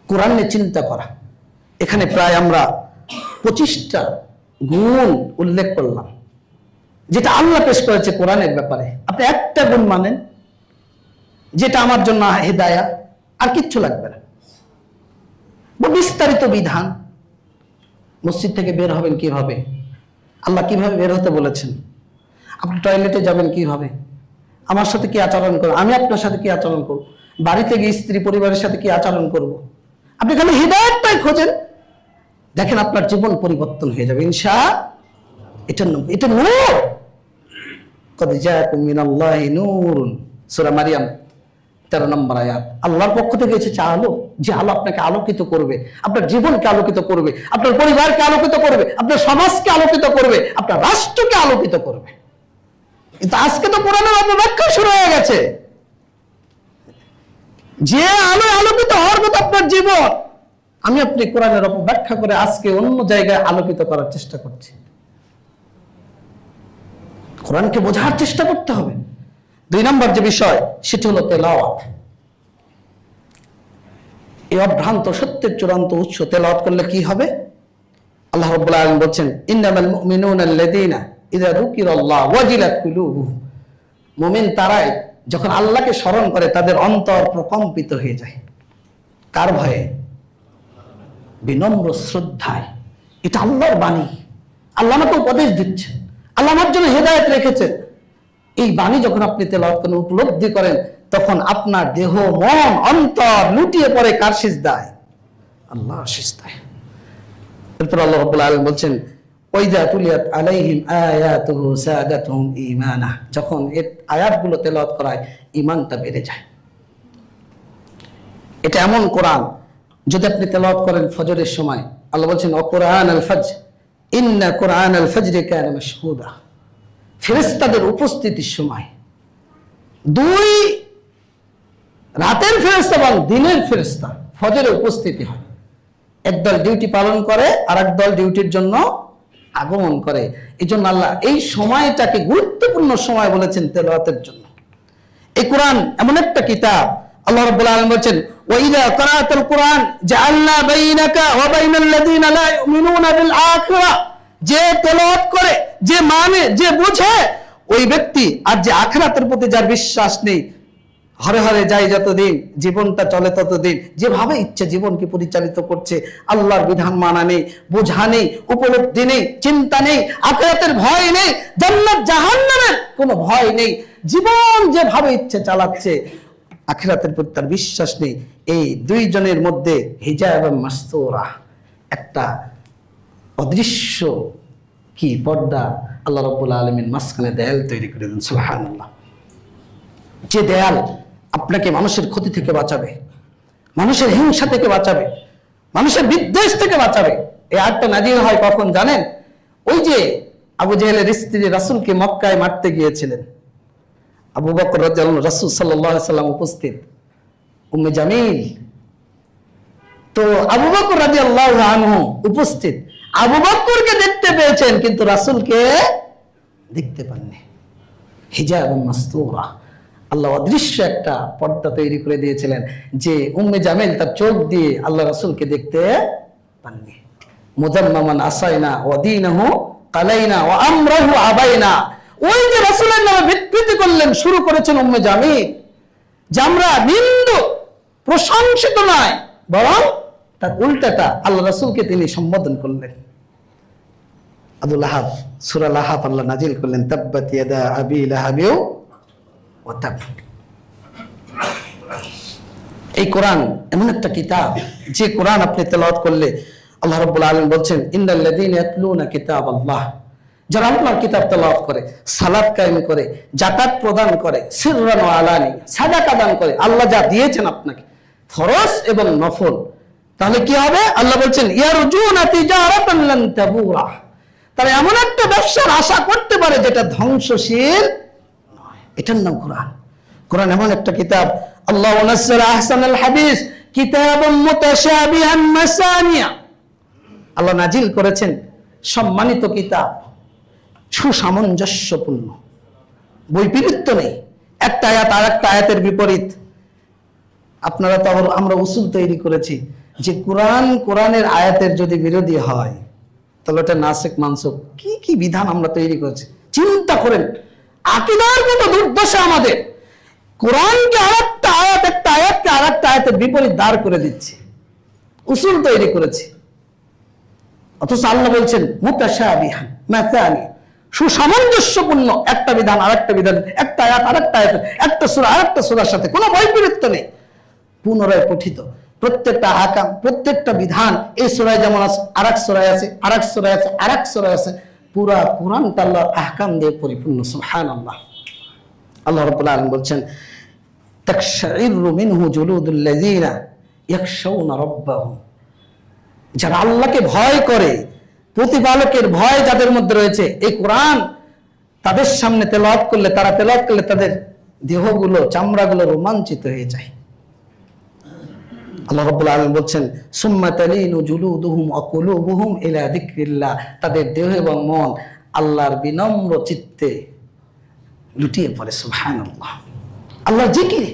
কোরআন নিয়ে চিন্তা করা। এখানে প্রায় আমরা 25টা গুণ উল্লেখ করলাম, যেটা আল্লাহ পেশ করেছে কোরআনের ব্যাপারে। আপনি একটা গুণ মানেন, যেটা আমার জন্য হেদায়া, আর কিচ্ছু লাগবে না। বিস্তারিত বিধান, মসজিদ থেকে বের হবেন কিভাবে, আল্লাহ কিভাবে বের হতে বলেছেন, আপনি টয়লেটে যাবেন কিভাবে, আমার সাথে কি আচরণ করব, আমি আপনার সাথে কি আচরণ করব, বাড়ি থেকে স্ত্রী পরিবারের সাথে কি আচরণ করব। আপনি খালি হিদায়াতটাই খোঁজেন, দেখেন আপনার জীবন পরিবর্তন হয়ে যাবে ইনশাআল্লাহ। এটা নূর, কদ জাআকুম মিনাল্লাহি নূরুন, সূরা মারইয়াম 13 নম্বর আয়াত। আল্লাহর পক্ষ থেকে এসেছে আলো, যে আলো আপনাকে আলোকিত করবে, আপনার জীবনকে আলোকিত করবে, আপনার পরিবারকে আলোকিত করবে, আপনার সমাজকে আলোকিত করবে, আপনার রাষ্ট্রকে আলোকিত করবে। কিন্তু আজকে তো কোরআনের অপব্যাখ্যা শুরু হয়ে গেছে। যে আলো আলোকিত হওয়ার মতো আপনার জীবন, আমি আপনি কোরআনের অপব্যাখ্যা করে আজকে অন্য জায়গায় আলোকিত করার চেষ্টা করছি। কোরআনকে বোঝার চেষ্টা করতে হবে। 2 নম্বর যে বিষয়, সেটি হলো তেলাওয়াত। এই অভ্রান্ত সত্যের চূড়ান্ত উৎস তেলাওয়াত করলে কি হবে? আল্লাহ রাব্বুল আলামিন বলছেন, ইন্নামাল মুমিনুনা আল্লাযীনা ইযা যুকিরাল্লাহু ওয়াজিলাত কুলুবুহুম। মুমিন তারাই যখন আল্লাহকে স্মরণ করে তাদের অন্তর প্রকম্পিত হয়ে যায়। কার ভয়ে? বিনম্র শ্রদ্ধায়। এটা আল্লাহর বাণী, আল্লাহ আমাকে উপদেশ দিচ্ছেন, আল্লাহ আমার জন্য হেদায়েত রেখেছেন। এই বাণী যখন আপনি তেলাওয়াত করেন, উপলব্ধি করেন, তখন আপনার দেহ, মন, অন্তর লুটিয়ে পড়ে কার সিজদায়? আল্লাহর সিজদায়। এরপর আল্লাহ রাব্বুল আলামিন বলছেন, ওয়াইদা তুলিয়াত আলাইহিম আয়াতুহু সাদাতুহুম ঈমানা। যখন এই আয়াতগুলো তেলাওয়াত করা হয়, ঈমানটা বেড়ে যায়। এটা এমন কোরআন, যদি আপনি তেলাওয়াত করেন ফজরের সময়, আল্লাহ বলছেন, ও কোরআন আল ফজর ইন্না কোরআন আল ফজরি কানা মাশহুদা। ফেরেশতাদের উপস্থিতির সময়, 2 রাতের ফেরেশতা এবং দিনের ফেরেশতা ফজরে উপস্থিতি হয়। একদল ডিউটি পালন করে, আর একদল ডিউটির জন্য আগমন করে। এই জন্য আল্লাহ এই সময়টাকে গুরুত্বপূর্ণ সময় বলেছেন তেলাওয়াতের জন্য। এই কোরআন এমন একটা কিতাব, আল্লাহ রাব্বুল আলামিন বলেন, ওয়া ইযা ক্রাআতাল কুরআন জাআলনা বাইনাকা ওয়া বাইনাল লাযিনা লা ইউমিনুনা বিল আখিরাহ। যে তেলাওয়াত করে, যে মানে, যে বুঝে, ওই ব্যক্তি আর যে আখিরাতের প্রতি যার বিশ্বাস নেই, হরে হরে যাই যতদিন, জীবনটা চলে ততদিন, যেভাবে ইচ্ছে জীবনকে পরিচালিত করছে। আল্লাহর বিধান মানা নেই, বোঝা নেই, উপলব্ধি নেই, চিন্তা নেই, আখিরাতের ভয় নেই, জান্নাত জাহান্নামের কোনো ভয় নেই। জীবন যেভাবে ইচ্ছে চালাচ্ছে, আখিরাতের প্রতি তার বিশ্বাস নেই। এই দুইজনের মধ্যে হিজাব এবং মাসতুরা, একটা অদৃশ্য কি পর্দা আল্লাহ রাব্বুল আলামিন মাঝখানে দেয়াল তৈরি করে দেন। সুবহানাল্লাহ। যে দেয়াল আপনাকে মানুষের ক্ষতি থেকে বাঁচাবে, মানুষের হিংসা থেকে বাঁচাবে, মানুষের বিদ্বেষ থেকে বাঁচাবে। এই আয়াতটা নাযিল হয় কখন জানেন? ওই যে আবু জেহেলের স্ত্রী রাসূলকে মক্কায় মারতে গিয়েছিলেন, আবু বকর রাদিয়াল্লাহু আনহু, রাসূল সাল্লাল্লাহু আলাইহি সাল্লাম উপস্থিত, উম্মে জামিল। তো আবু বকর রাদিয়াল্লাহু আনহু উপস্থিত, আবু বকরকে দেখতে পেয়েছেন কিন্তু রাসূলকে দেখতে পাননি। হিজাব এবং মাসতুরা, আল্লাহ অদৃশ্য একটা পর্দা তৈরি করে দিয়েছিলেন যে উম্মে জামিল তার চোখ দিয়ে আল্লাহ রাসূলকে দেখতে পাননি। মুজাম্মামান আসাইনা ওয়া দীনাহু কালাইনা ওয়া আমরাহু আবাইনা। ওই যে রাসূলের নামে বিকৃতি করলেন, শুরু করেছেন উম্মে জামিল, যে আমরা নিন্দু প্রশংসিত নয়, বরং তার উল্টাটা আল্লাহ রাসূলকে তিনি সম্বোধন করলেন। আবু লাহাব, সূরা লাহাব আল্লাহ নাজিল করলেন, তাব্বাত ইয়াদা আবি লাহাবিউ ওয়া তাব। এই কোরআন এমন একটা কিতাব, যে কোরআন আপনি তেলাওয়াত করলে আল্লাহ রাব্বুল আলামিন বলছেন, ইন্নাল্লাযীনা ইয়াতলুনা কিতাবাল্লাহ, যারা আল্লাহর কিতাব তেলাওয়াত করে, সালাত কায়েম করে, যাকাত প্রদান করে, সিররান ওয়া আলানি, সাদাকা দান করে, আল্লাহ যা দিয়েছেন আপনাকে ফরজ এবং নফল, তাহলে কি হবে? আল্লাহ বলছেন, ইয়ারজুনা তিজারাতান লান তাবুরা, তারা এমন একটা ব্যবসার আশা করতে পারে যেটা ধ্বংসশীল নয়। এটার নাম কোরআন। কোরআন এমন একটা কিতাব, আল্লাহ নাযালা আহসানাল হাদিস কিতাবুম মুতাশাবিহান মাসানিয়া, আল্লাহ নাজিল করেছেন সম্মানিত কিতাব, সুসামঞ্জস্যপূর্ণ, বৈপরীত্য নেই, একটা আয়াত আর একটা আয়াতের বিপরীত। আপনারা তো আমরা উসুল তৈরি করেছি যে কোরআনের আয়াতের যদি বিরোধী হয় তাহলে ওটা নাসিক মানসুখ, কি কি বিধান আমরা তৈরি করেছি চিন্তা করেন। আকীদার কত দুর্দশা আমাদের, কোরআনকে আরেকটা আয়াত, একটা আয়াতকে আরেকটা আয়াতের বিপরীত দাঁড় করে দিচ্ছে, উসুল তৈরি করেছি। অথচ আল্লাহ বলছেন মুতাশাবিহান মাসানি, সুসামঞ্জস্যপূর্ণ, একটা বিধান আরেকটা বিধান, একটা আয়াত আরেকটা আয়াত, একটা সূরা আরেকটা সূরার সাথে কোনো বৈপরীত্য নেই, পুনরায় পঠিত। প্রত্যেকটা আহকাম, প্রত্যেকটা বিধান এই সূরায় যেমন আছে, আরেক সূরায় আছে, আরেক সূরায় আছে, আরেক সূরায় আছে, পুরা কোরআনটা আল্লাহর আহকাম দিয়ে পরিপূর্ণ। সুবহানাল্লাহ। আল্লাহ রাব্বুল আলামিন বলছেন, তাকশাইরু মিনহু জুলুদুল লাযিনা ইয়াখশাউনা রাব্বাহুম, যারা আল্লাহকে ভয় করে, প্রতিপালকের ভয় যাদের মধ্যে রয়েছে, এই কোরআন তাদের সামনে তেলাওয়াত করলে, তারা তেলাওয়াত করলে তাদের দেহগুলো, চামড়াগুলো রোমাঞ্চিত হয়ে যায়। আল্লাহ রাব্বুল আলামিন বলছেন, সুম্মা তালিনু জুলুদুহুম ওয়া কুলুবুহুম ইলা যিকরিল্লাহ, তাদের দেহ এবং মন আল্লাহর বিনম্র চিত্তে লুটিয়ে পড়ে। সুবহানাল্লাহ। আল্লাহর জিকিরে।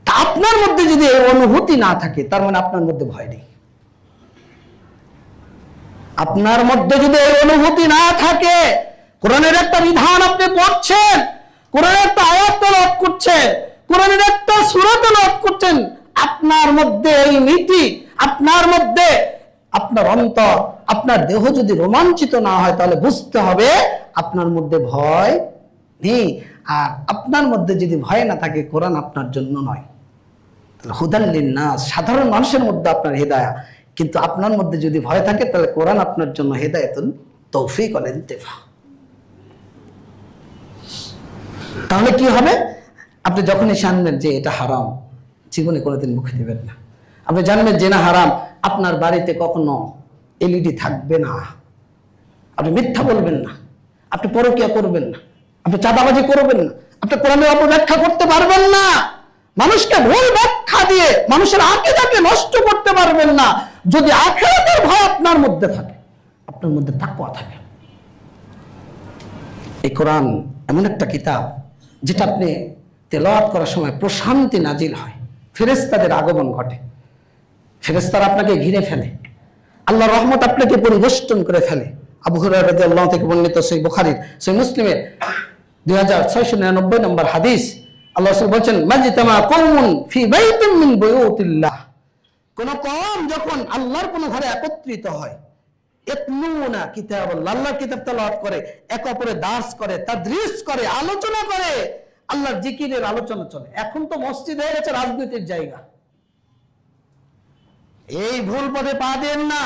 তা আপনার মধ্যে যদি এই অনুভূতি না থাকে, তার মানে আপনার মধ্যে ভয় নেই। আপনার মধ্যে যদি এই অনুভূতি না থাকে, কোরআনের একটা বিধান আপনি পড়ছেন, কোরআনের একটা আয়াত তেলাওয়াত করছেন, কোরআনের একটা সূরা তেলাওয়াত করছেন, আপনার মধ্যে এই নীতি, আপনার মধ্যে আপনার অন্তর, আপনার দেহ যদি রোমাঞ্চিত না হয়, তাহলে বুঝতে হবে আপনার মধ্যে ভয় নেই। আর আপনার মধ্যে যদি ভয় না থাকে, কোরআন আপনার জন্য নয়। তাহলে হুদাল লিন্নাস, সাধারণ মানুষের মধ্যে আপনার হেদায়া, কিন্তু আপনার মধ্যে যদি ভয় থাকে, তাহলে কোরআন আপনার জন্য হেদায়াতুন তৌফিক ওয়াল ইনতিফা। তাহলে কি হবে? আপনি যখনই জানবেন যে এটা হারাম, জীবনে কোনোদিন মুখে দিবেন না। আপনি জানবেন যে না হারাম, আপনার বাড়িতে কখনো এলইডি থাকবে না, আপনি মিথ্যা বলবেন না, আপনি পরকিয়া করবেন না, আপনি চাঁদাবাজি করবেন না, আপনি কোরআনের অপব্যাখ্যা করতে পারবেন না, মানুষকে ভুল ব্যাখ্যা দিয়ে মানুষের আকীদাকে নষ্ট করতে পারবেন না। যদি আখিরাতের ভয় আপনার মধ্যে থাকে, আপনার মধ্যে তাকওয়া থাকে। এই কোরআন এমন একটা কিতাব যেটা আপনি তেলাওয়াত করার সময় প্রশান্তি নাজিল হয়, ফেরেশতাদের আগমন ঘটে, ফেরেশতারা আপনাকে ঘিরে ফেলে, আল্লাহর রহমত আপনাকে পরিবেষ্টন করে ফেলে। আবু হুরায়রা রাদিয়াল্লাহু থেকে বর্ণিত সহিহ বুখারীর, সহিহ মুসলিমের 2699 নম্বর হাদিস, আল্লাহ রাসূল বলেন মাজতামা কওমুন ফি বাইতিন মিন বুয়ুতিল্লাহ, কোন কওম যখন আল্লাহর কোন ঘরে একত্রিত হয়, ইয়াতলুনা কিতাবাল্লাহ, আল্লাহর কিতাব তেলাওয়াত করে, একে অপরের দাস করে, তাদরিস করে, আলোচনা করে, আল্লাহর জিকিরের আলোচনা চলে। এখন তো মসজিদ হয়ে গেছে রাজনীতির জায়গা। এই ভুল পথে পা দেন না।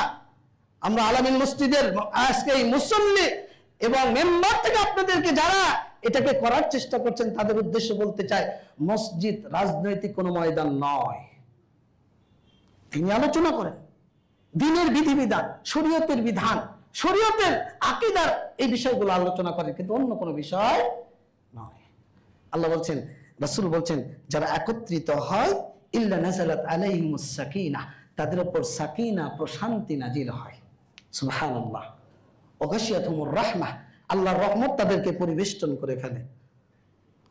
আমরা আলামিন মসজিদের আজকে এই মুসল্লি এবং মেম্বার থেকে আপনাদেরকে যারা এটাকে করার চেষ্টা করছেন তাদের উদ্দেশ্যে বলতে চাই, মসজিদ রাজনৈতিক কোনো ময়দান নয়। তিনি আলোচনা করেন দ্বীনের বিধিবিধান, শরীয়তের বিধান, শরীয়তের আকীদার এই বিষয়গুলো আলোচনা করেন, কিন্তু অন্য কোনো বিষয় নয়। আল্লাহ বলছেন, রাসূল বলছেন, যারা একত্রিত হয় ইল্লা নাযালাত আলাইহিমুস সাকিনাহ, তাদের উপর সাকিনা প্রশান্তি নাজিল হয়। সুবহানাল্লাহ। ওয়া গাশিয়াতুহুমুর রাহমাহ, আল্লাহর রহমত তাদেরকে পরিবেষ্টন করে ফেলে।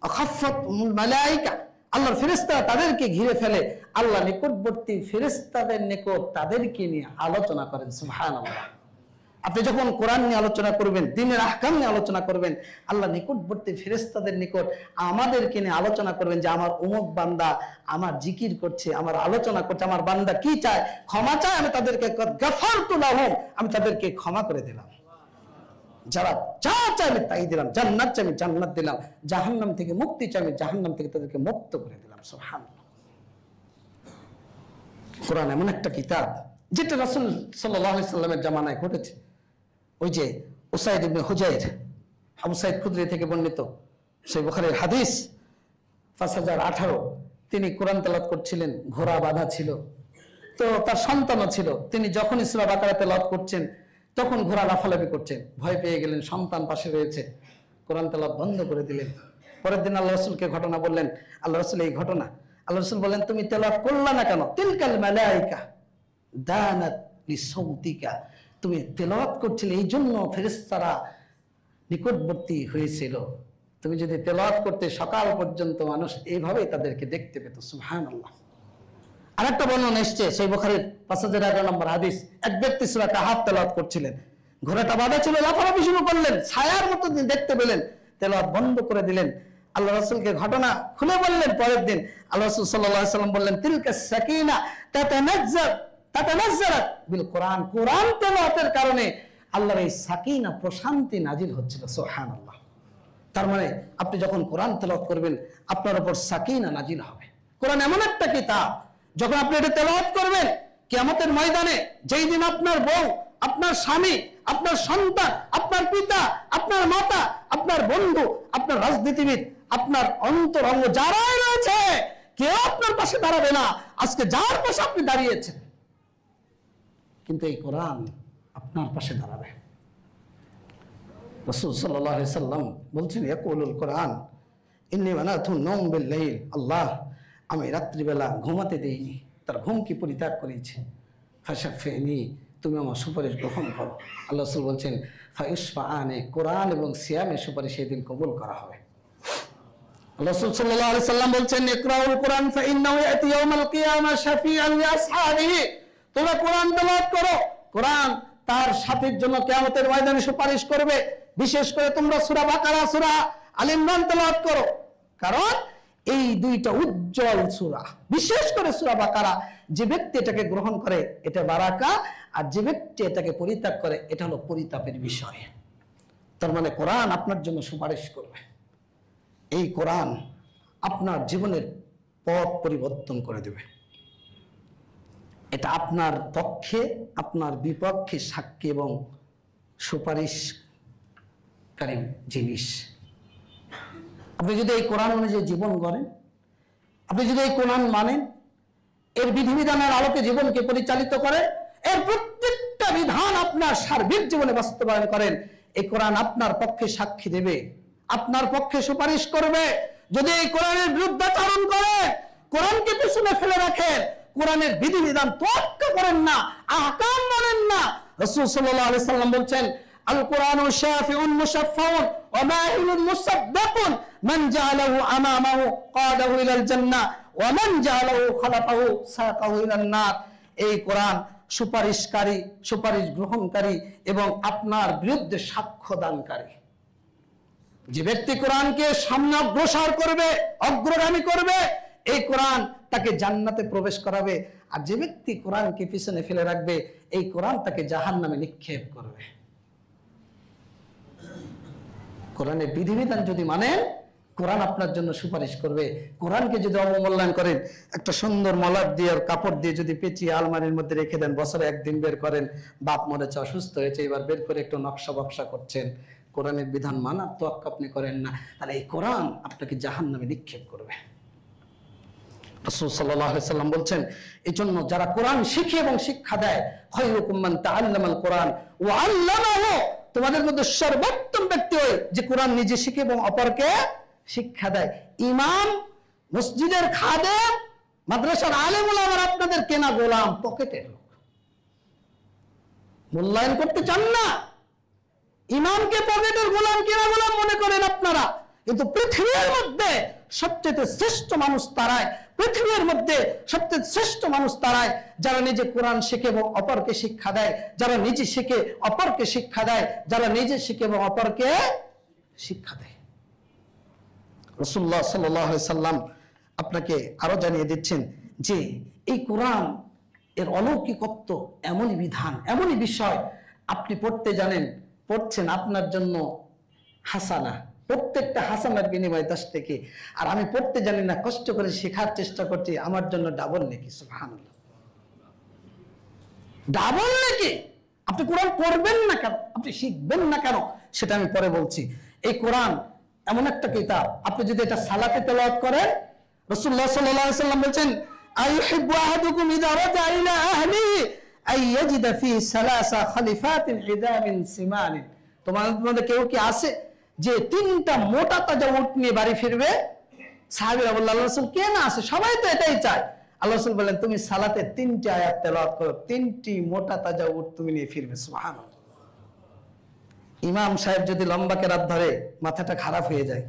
আখাফাতুল মালায়েকা, আল্লাহর ফেরেশতারা তাদেরকে ঘিরে ফেলে। আল্লাহ নিকটবর্তী ফেরেশতাদের নিকট তাদেরকে নিয়ে আলোচনা করেন। সুবহানাল্লাহ। আপনি যখন কোরআন নিয়ে আলোচনা করবেন, দ্বীনের আহকাম নিয়ে আলোচনা করবেন, আল্লাহ নিকটবর্তী ফেরেশতাদের নিকট আমাদেরকে নিয়ে আলোচনা করবেন যে আমার অমুক বান্দা আমার জিকির করছে, আমার আলোচনা করছে, আমার বান্দা কি চায়, ক্ষমা চায়, আমি তাদেরকে গাফারতু লাহুম, আমি তাদেরকে ক্ষমা করে দিলাম। যারা যা চায় আমি তাই দিলাম, জান্নাত চাই আমি জান্নাত দিলাম, জাহান্নাম থেকে মুক্তি চাই আমি জাহান্নাম থেকে তাদেরকে মুক্ত করে দিলাম। সুবহানাল্লাহ। কোরআন এমন একটা কিতাব যেটা রাসূল সাল্লাল্লাহু আলাইহি সাল্লামের জামানায় ঘটেছে। ওই যে উসাইদ ইবনে হুজাইর, আবু সাইদ খুদরি থেকে বর্ণিত সহিহ বুখারীর হাদিস 5018, তিনি কোরআন তেলাওয়াত করছিলেন, ঘোড়া বাঁধা ছিল, তো তার সন্তানও ছিল। তিনি যখন সূরা বাকারা তেলাওয়াত করছেন তখন ঘোড়া লাফালাফি করছেন, ভয় পেয়ে গেলেন, সন্তান পাশে রয়েছে, কোরআন তেলাওয়াত বন্ধ করে দিলেন। পরের দিন আল্লাহ রাসূলকে ঘটনা বললেন। আল্লাহ রাসূল এই ঘটনা, আল্লাহ রাসূল বললেন, তুমি তেলাওয়াত করলা না কেন? তিলকাল মালায়েকা দানাত লিসাউতিকা, তুমি তেলাওয়াত করছিলে এই জন্য ফেরেশতারা নিকটবর্তী হয়েছিল। তুমি যদি তেলাওয়াত করতে সকাল পর্যন্ত মানুষ এইভাবেই তাদেরকে দেখতে পেত। সুবহানাল্লাহ। আরেকটা বর্ণনা এসেছে সহিহ বুখারীর 5011 নম্বর হাদিস, এক ব্যক্তি সূরা কাহাফ তেলাওয়াত করছিলেন, ঘোড়াটা বাঁধা ছিল, লাফালাফি শুরু করলেন, ছায়ার মতো তিনি দেখতে পেলেন, তেলাওয়াত বন্ধ করে দিলেন। আল্লাহ রাসূলকে ঘটনা খুলে বললেন। পরের দিন আল্লাহ রাসূল সাল্লাল্লাহু আলাইহি সাল্লাম বললেন, তিলকা সাকিনা তাতানাজ্জালাত বিল কোরআন, কোরআন তেলাওয়াতের কারণে আল্লাহর এই সাকিনা প্রশান্তি নাজিল হচ্ছিল। সুবহানাল্লাহ। তার মানে আপনি যখন কোরআন তেলাওয়াত করবেন আপনার উপর সাকিনা নাজিল হবে। কোরআন এমন একটা কিতাব, যখন আপনি এটা তেলাওয়াত করবেন কিয়ামতের ময়দানে, যেই দিন আপনার বউ, আপনার স্বামী, আপনার সন্তান, আপনার পিতা, আপনার মাতা, আপনার বন্ধু, আপনার রাজনীতিবিদ, আপনার অন্তরঙ্গ যারাই রয়েছে, কেউ আপনার পাশে দাঁড়াবে না। আজকে যার পাশে আপনি দাঁড়িয়েছেন, কিন্তু এই কোরআন আপনার পাশে দাঁড়াবে। রাসূল সাল্লাল্লাহু আলাইহি সাল্লাম বলছেন, ইয়াকুলুল কোরআন ইন্নী মানাতু নাওম বিল লাইল, আল্লাহ আমি রাত্রিবেলা ঘুমাতে দেইনি, তার ঘুমকে পরিত্যাগ করেছি। ফাশাফিনি, তুমি আমার সুপারিশ গ্রহণ করো। আল্লাহ রাসূল বলছেন, ফায়ুশফাআনে, কোরআন এবং সিয়ামের সুপারিশ সেই দিন কবুল করা হবে। রাসূল সাল্লাল্লাহু আলাইহি সাল্লাম বলছেন, ইকরাউল কোরআন ফাইন্নাহু ইয়াতি ইয়াউমাল কিয়ামা শাফিআন লিআসহাবিহি, তোমরা কোরআন তেলাওয়াত করো, কোরআন তার সাথীর জন্য কিয়ামতের ময়দানে সুপারিশ করবে। বিশেষ করে তোমরা সূরা বাকারা, সূরা আলে ইমরান তেলাওয়াত করো, কারণ এই দুইটা উজ্জ্বল সূরা। বিশেষ করে সূরা বাকারা, যে ব্যক্তি এটাকে গ্রহণ করে এটা বারাকা, আর যে ব্যক্তি এটাকে পরিত্যাগ করে এটা হলো পরিতাপের বিষয়। তার মানে কোরআন আপনার জন্য সুপারিশ করবে। এই কোরআন আপনার জীবনের পথ পরিবর্তন করে দেবে। এটা আপনার পক্ষে, আপনার বিপক্ষে সাক্ষী এবং সুপারিশকারী জিনিস। আপনি যদি এই কোরআন অনুযায়ী জীবন গড়েন, আপনি যদি এই কোরআন মানেন, এর বিধিবিধানের আলোকে জীবনকে পরিচালিত করেন, এর প্রত্যেকটা বিধান আপনার সার্বিক জীবনে বাস্তবায়ন করেন, এই কোরআন আপনার পক্ষে সাক্ষী দেবে, আপনার পক্ষে সুপারিশ করবে। যদি এই কোরআনের বিরুদ্ধাচরণ করে, কোরআনকে পিছনে ফেলে রাখেন, কোরআনের বিধিবিধান তোয়াক্কা করেন না, আহকাম মানেন না, রাসূল সাল্লাল্লাহু আলাইহি সাল্লাম বলছেন, আল কোরআনু শাফিউন মুশাফফাউন ওয়া মাহিলুন মুসাদ্দাকুন, মান জাআলাহু আমামাহু কাদাহু ইলাল জান্নাহ ওয়া মান জাআলাহু খালাফাহু সাকাহু ইলান নার। এই কোরআন সুপারিশকারী, সুপারিশ গ্রহণকারী এবং আপনার বিরুদ্ধে সাক্ষ্য দানকারী। যে ব্যক্তি কোরআনকে সামনে অগ্রসর করবে, অগ্রগামী করবে, এই কোরআন তাকে জান্নাতে প্রবেশ করাবে। আর যে ব্যক্তি কোরআনকে পিছনে ফেলে রাখবে, এই কোরআন তাকে জাহান্নামে নিক্ষেপ করবে। কোরআনের বিধিবিধান যদি মানেন, কোরআন আপনার জন্য সুপারিশ করবে। কোরআনকে যদি অবমূল্যায়ন করেন, একটা সুন্দর মলাট দিয়ে আর কাপড় দিয়ে যদি পেঁচিয়ে আলমারির মধ্যে রেখে দেন, বছরে একদিন বের করেন, বাপ মরেছে, অসুস্থ হয়েছে, এবার বের করে একটু নকশা বকশা করছেন, কোরআনের বিধান মানার তোয়াক্কা আপনি করেন না, তাহলে এই কোরআন আপনাকে জাহান্নামে নিক্ষেপ করবে। রাসূল সাল্লাল্লাহু আলাইহি সাল্লাম বলছেন, এই জন্য যারা কোরআন শিখে এবং শিক্ষা দেয়, খায়রুকুম মান তাআল্লামাল কোরআন ওয়া আল্লামাহু, তোমাদের মধ্যে সর্বোত্তম ব্যক্তি ওই যে কোরআন নিজে শিখে এবং অপরকে শিক্ষা দেয়। ইমাম, মসজিদের খাদেম, মাদ্রাসার আলেম ওলামারা আপনাদের কেনা গোলাম, পকেটের লোক। মূল্যায়ন করতে চান না, ইমামকে পকেটের গোলাম, কেনা গোলাম মনে করেন আপনারা। কিন্তু পৃথিবীর মধ্যে সবচেয়ে শ্রেষ্ঠ মানুষ তারাই, পৃথিবীর মধ্যে সবচেয়ে শ্রেষ্ঠ মানুষ তারাই যারা নিজে কোরআন শিখে এবং অপরকে শিক্ষা দেয়, যারা নিজে শিখে অপরকে শিক্ষা দেয়, যারা নিজে শিখে এবং অপরকে শিক্ষা দেয়। রাসূলুল্লাহ সাল্লাল্লাহু আলাইহি সাল্লাম আপনাকে আরো জানিয়ে দিচ্ছেন যে এই কোরআন এর অলৌকিকত্ব, এমনই বিধান, এমনই বিষয়, আপনি পড়তে জানেন, পড়ছেন, আপনার জন্য হাসানা, প্রত্যেকটা হাসানার বিনিময়ে 10 থেকে। আর আমি পড়তে জানি না, কষ্ট করে শেখার চেষ্টা করছি, আমার জন্য ডাবল নেকি। সুবহানাল্লাহ, ডাবল নেকি। আপনি কোরআন পড়বেন না কেন, আপনি শিখবেন না কেন, সেটা আমি পরে বলছি। এই কোরআন এমন একটা কিতাব, আপনি যদি এটা সালাতে তেলাওয়াত করেন, রাসূলুল্লাহ সাল্লাল্লাহু আলাইহি ওয়াসাল্লাম বলেন, আইয়ুহিব্বু আহাদুকুম ইযা রাজা ইলা আহলিহি আই ইয়াজিদা ফি সালাসা খলিফাতিন হিদামিন সিমানিন। তোমাদের মধ্যে কেউ কি আছে যে 3টা মোটা তাজা উট নিয়ে বাড়ি ফিরবে? সাহাবীরা বললেন, আল্লাহর রাসূল, কে না আছে, সবাই তো এটাই চায়। আল্লাহর রাসূল বলেন, তুমি সালাতে 3টি আয়াত তেলাওয়াত করো, 3টি মোটা তাজা উট তুমি নিয়ে ফিরবে। সুবহানাল্লাহ। ইমাম সাহেব যদি লম্বা কেরাত ধরে, মাথাটা খারাপ হয়ে যায়।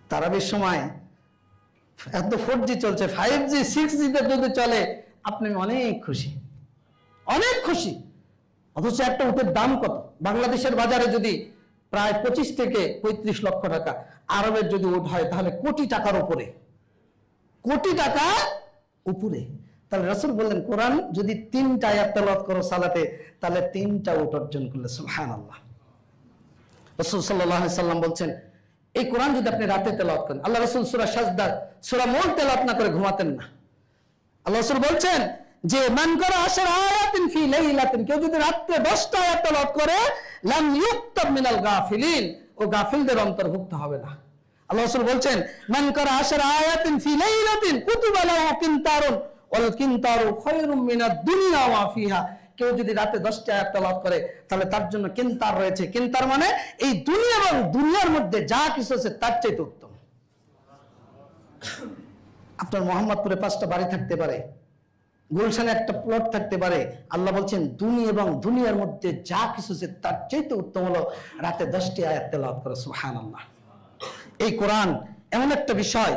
তারাবির সময় এত 4G চলছে, 5G 6G তে যদি চলে, আপনি অনেক খুশি, অনেক খুশি। অথচ একটা উটের দাম কত? বাংলাদেশের বাজারে যদি প্রায় 25 থেকে 35 লক্ষ টাকা, আরবের যদি উট হয় তাহলে কোটি টাকার উপরে, কোটি টাকা উপরে। তাহলে রাসূল বললেন, কোরআন যদি 3টা আয়াত তেলাওয়াত করো সালাতে, তাহলে 3টা উট অর্জন করলে। সুবহানাল্লাহ। রাসূল সাল্লাল্লাহু আলাইহি সাল্লাম বলছেন, এই কোরআন যদি আপনি রাতে তেলাওয়াত করেন, আল্লাহ রাসূল সূরা সাজদা, সূরা মুলক তেলাওয়াত না করে ঘুমাতেন না। আল্লাহ রাসূল বলছেন যে মান করা 10 আয়াতিন ফি লাইলাতিন, কেউ যদি রাতে 10টা আয়াত তেলাওয়াত করে, লাম ইউক্তাব মিনাল গাফিলিন, ও গাফিলদের অন্তর্ভুক্ত হবে না। আল্লাহ রাসূল বলছেন, মান করা 10 আয়াতিন ফি লাইলাতিন কুতিবা লাহু কিনতারুন ওয়াল কিনতারু খায়রুম মিনাদ দুনিয়া ওয়া মা ফিহা। কেউ যদি রাতে 10টা আয়াত তেলাওয়াত করে, তাহলে তার জন্য কিনতার রয়েছে। কিনতার মানে এই দুনিয়া এবং দুনিয়ার মধ্যে যা কিছু আছে তার চাইতে উত্তম। আপনার মোহাম্মদপুরে 5টা বাড়ি থাকতে পারে, গুলশানে একটা প্লট থাকতে পারে, আল্লাহ বলছেন দুনিয়া এবং দুনিয়ার মধ্যে যা কিছু আছে তার চাইতে উত্তম হলো রাতে 10টি আয়াত তেলাওয়াত করা। সুবহানাল্লাহ। এই কোরআন এমন একটা বিষয়,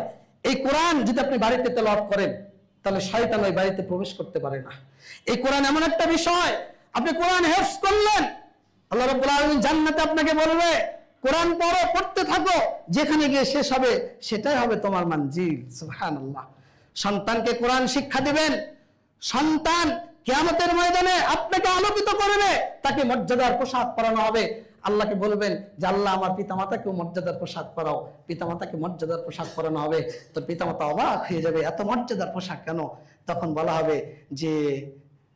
এই কোরআন যদি আপনি বাড়িতে তেলাওয়াত করেন, তাহলে শয়তান ওই বাড়িতে প্রবেশ করতে পারে না। এই কোরআন এমন একটা বিষয়, আপনি কোরআন হেফজ করলেন, আল্লাহ রাব্বুল আলামিন জান্নাতে আপনাকে বলবে, কোরআন পড়ো, পড়তে থাকো, যেখানে গিয়ে শেষ হবে সেটাই হবে তোমার মঞ্জিল। সুবহানাল্লাহ। সন্তানকে কোরআন শিক্ষা দিবেন, সন্তান কিয়ামতের ময়দানে আপনাকে আলোকিত করবে, তাকে মর্যাদার পোশাক পরানো হবে। আল্লাহকে বলবেন যে আল্লাহ, আমার পিতামাতাকেও মর্যাদার পোশাক পরাও। পিতামাতাকে মর্যাদার পোশাক পরানো হবে, তো পিতামাতা অবাক হয়ে যাবে, এত মর্যাদার পোশাক কেন? তখন বলা হবে যে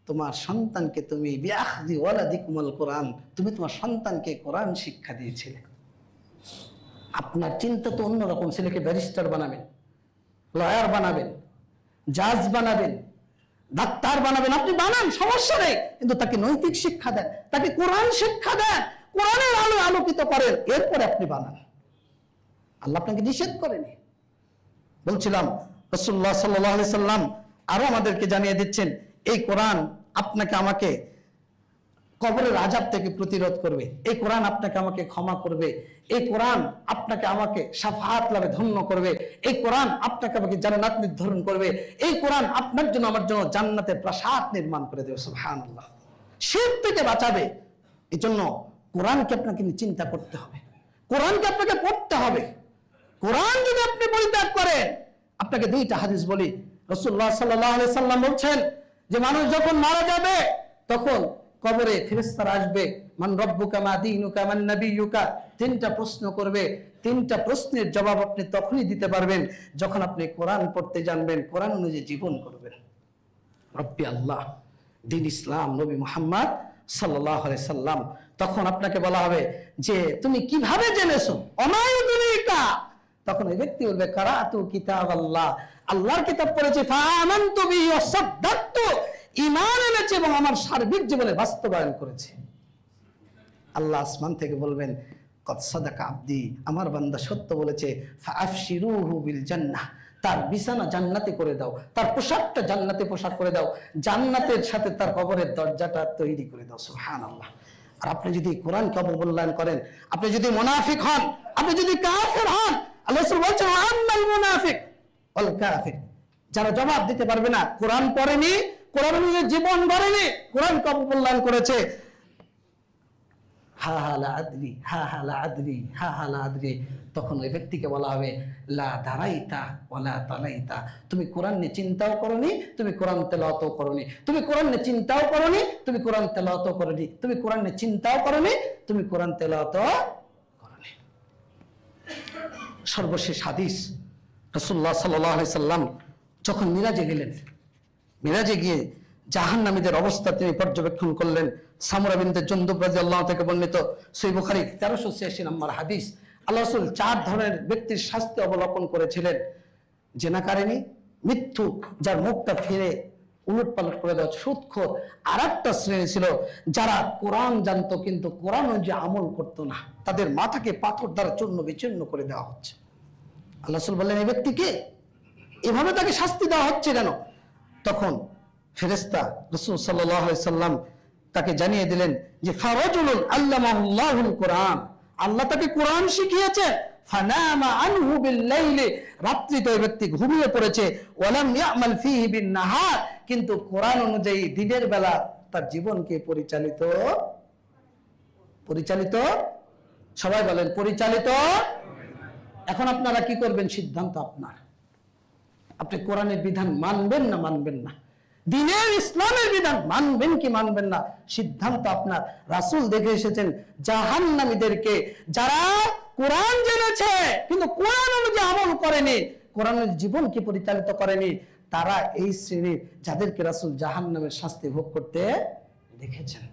তোমার সন্তানকে তুমি বিআখদি ওয়ালাদিকুমুল কোরআন, তুমি তোমার সন্তানকে কোরআন শিক্ষা দিয়েছিলে। আপনার চিন্তা তো অন্যরকম, ছেলেকে ব্যারিস্টার বানাবেন, লয়ার বানাবেন, জাজ বানাবেন, ডাক্তার বানাবেন, আপনি বানান, সমস্যা নেই, কিন্তু তাকে নৈতিক শিক্ষা দেন, তাকে কোরআন শিক্ষা দেন, কোরআনের আলো আলোকিত করেন, এরপরে আপনি বানান। আল্লাহ আপনাকে নিষেধ করেনি। বলছিলাম রাসূলুল্লাহ সাল্লাল্লাহু আলাইহি সাল্লাম আরো আমাদেরকে জানিয়ে দিচ্ছেন, এই কোরআন আপনাকে আমাকে কবরের আযাব থেকে প্রতিরোধ করবে, এই কোরআন আপনাকে আমাকে ক্ষমা করবে, এই কোরআন আপনাকে আমাকে শাফাআত লাভে ধন্য করবে, এই কোরআন আপনাকে আমাকে জান্নাত নির্ধারণ করবে, এই কোরআন আপনার জন্য আমার জন্য জান্নাতের প্রাসাদ নির্মাণ করে দেবে। সুবহানাল্লাহ। শিরক থেকে বাঁচাবে। এই জন্য কোরআনকে আপনাকে চিন্তা করতে হবে, কোরআনকে আপনাকে পড়তে হবে। কোরআন যদি আপনি পরিত্যাগ করেন, আপনাকে দুইটা হাদিস বলি। রাসূলুল্লাহ সাল্লাল্লাহু আলাইহি সাল্লাম বলছেন যে মানুষ যখন মারা যাবে তখন কবরে ফেরেশতারা আসবে, মান রব্বুকা মা দীনুকা মান নাবিয়্যুকা, তিনটা প্রশ্ন করবে। তিনটা প্রশ্নের জবাব আপনি তখনই দিতে পারবেন যখন আপনি কোরআন পড়তে জানবেন, কোরআন অনুযায়ী জীবন করবেন। রব্বি আল্লাহ, দ্বীন ইসলাম, নবী মুহাম্মদ সাল্লাল্লাহু আলাইহি সাল্লাম। তখন আপনাকে বলা হবে যে তুমি কিভাবে জেনেছো, অমায়ুদুনিকা। তখন ওই ব্যক্তি বলবে কারাতু কিতাব আল্লাহ, আল্লাহর কিতাব পড়েছি, ফাআমানতু বিহি ওয়া সাদ্দাকতু, ঈমান এনেছে এবং আমার সার্বিক জীবনে বাস্তবায়ন করেছে। আল্লাহ আসমান থেকে বলবেন কদ সাদাকা আবদি, আমার বান্দা সত্য বলেছে, ফাআফশিরুহু বিল জান্নাহ, তার বিছানা জান্নাতে করে দাও, তার পোশাকটা জান্নাতে পোশাক করে দাও, জান্নাতের সাথে তার কবরের দরজাটা তৈরি করে দাও। সুবহানাল্লাহ। আর আপনি যদি কোরআনকে অবমূল্যায়ন করেন, আপনি যদি মুনাফিক হন, আপনি যদি কাফের হন, আল্লাহ রাসূল বলেছেন আম্মাল মুনাফিক ওয়াল কাফির, যারা জবাব দিতে পারবে না, কোরআন পড়েনি, কোরআন অনুযায়ী জীবন গড়েনি, কোরআনকে অবমূল্যায়ন করেছে, হা হা লা আদরি, হা হা লা আদরি, হা হা লা আদরি, তখন ওই ব্যক্তিকে বলা হবে লা দারাইতা ওয়ালা তালাইতা, তুমি কোরআন নিয়ে চিন্তাও করনি, তুমি কোরআন তেলাওয়াতও করনি, তুমি কোরআন নিয়ে চিন্তাও করনি, তুমি কোরআন তেলাওয়াতও করনি, তুমি কোরআন নিয়ে চিন্তাও করনি, তুমি কোরআন তেলাওয়াতও করনি। সর্বশেষ হাদিস, রাসূলুল্লাহ সাল্লাল্লাহু আলাইহি সাল্লাম যখন মিরাজে গেলেন, মিরাজে গিয়ে জাহান্নামীদের অবস্থা তিনি পর্যবেক্ষণ করলেন। সামরা বিনতে জুনদুব রাদিয়াল্লাহু থেকে বর্ণিত, সহিহ বুখারী 1386 নম্বর হাদিস। আল্লাহ রাসূল 4 ধরনের ব্যক্তির শাস্তি অবলোকন করেছিলেন। জেনাকারিনী, মিথ্যুক, যার মুখটা ফিরে উলটপালট করে দেওয়া, সুদখোর। আর একটা শ্রেণী ছিল যারা কোরআন জানতো কিন্তু কোরআন অনুযায়ী আমল করতো না, তাদের মাথাকে পাথর দ্বারা চূর্ণ বিচূর্ণ করে দেওয়া হচ্ছে। আল্লাহ রাসূল বললেন এই ব্যক্তিকে এভাবে তাকে শাস্তি দেওয়া হচ্ছে কেন? তখন ফেরেশতা রাসূল সাল্লাল্লাহু আলাইহি সাল্লাম তাকে জানিয়ে দিলেন যে ফারাজুলুন আল্লামাহুল্লাহুল কোরআন, আল্লাহ তাকে কোরআন শিখিয়েছে, ফানামা আনহু বিল-লাইলি, রাত্রিতে ওই ব্যক্তি ঘুমিয়ে পড়েছে, ওয়ালাম ইয়ামাল ফীহি বিন-নাহার, কিন্তু কোরআন অনুযায়ী দিনের বেলা তার জীবনকে পরিচালিত, সবাই বলেন পরিচালিত। এখন আপনারা কি করবেন? সিদ্ধান্ত আপনার। আপনি কোরআনের বিধান মানবেন না মানবেন না, দ্বীনের ইসলামের বিধান মানবেন কি মানবেন না, সিদ্ধান্ত আপনার। রাসূল দেখে এসেছেন জাহান্নামীদেরকে, যারা কোরআন জেনেছে কিন্তু কোরআন অনুযায়ী আমল করেনি, কোরআনের জীবনকে পরিচালিত করেনি, তারা এই শ্রেণীর যাদেরকে রাসূল জাহান্নামের শাস্তি ভোগ করতে দেখেছেন।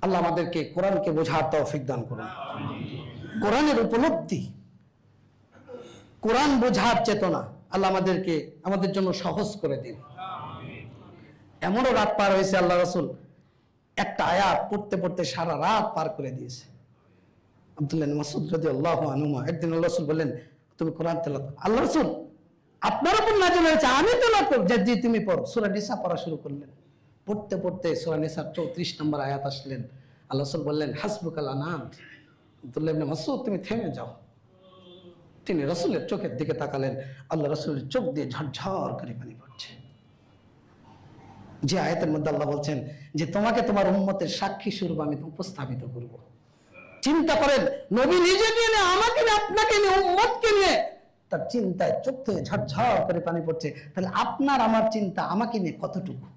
আল্লাহ আমাদেরকে কোরআনকে বোঝার তৌফিক দান করুন। কোরআনের উপলব্ধি, কোরআন বোঝার চেতনা আল্লাহ আমাদেরকে আমাদের জন্য সহজ করে দিন। এমনও রাত পার হয়েছে আল্লাহ রাসূল একটা আয়াত পড়তে পড়তে সারা রাত পার করে দিয়েছে। আব্দুল্লাহ ইবনে মাসউদ রাদিয়াল্লাহু আনহু একদিন আল্লাহ রাসূল বললেন তুমি কোরআন তেলাওয়াত, আল্লাহ রাসূল আপনার উপর নাযিল হয়েছে, আমি তেলাওয়াত করব, জি তুমি পড়ো। সূরা নিসা পড়া শুরু করলেন। পড়তে পড়তে সূরা নিসার 34 নম্বর আয়াত আসলেন। আল্লাহ রাসূল বললেন হাসবুকাল আনাম, আব্দুল্লাহ ইবনে মাসউদ তুমি থেমে যাও। তিনি রাসূলের চোখের দিকে তাকালেন, আল্লাহ রাসূলের চোখ দিয়ে ঝরঝর করে পানি পড়ছে। যে আয়াতের মধ্যে আল্লাহ বলছেন যে তোমাকে তোমার উম্মতের সাক্ষী স্বরূপ আমি উপস্থাপিত করব। চিন্তা করেন, নবী নিজেকে নিয়ে, আমাকে নিয়ে, আপনাকে নিয়ে, উম্মতকে নিয়ে তার চিন্তায় চোখ থেকে ঝরঝর করে পানি পড়ছে। তাহলে আপনার আমার চিন্তা আমাকে নিয়ে কতটুকু?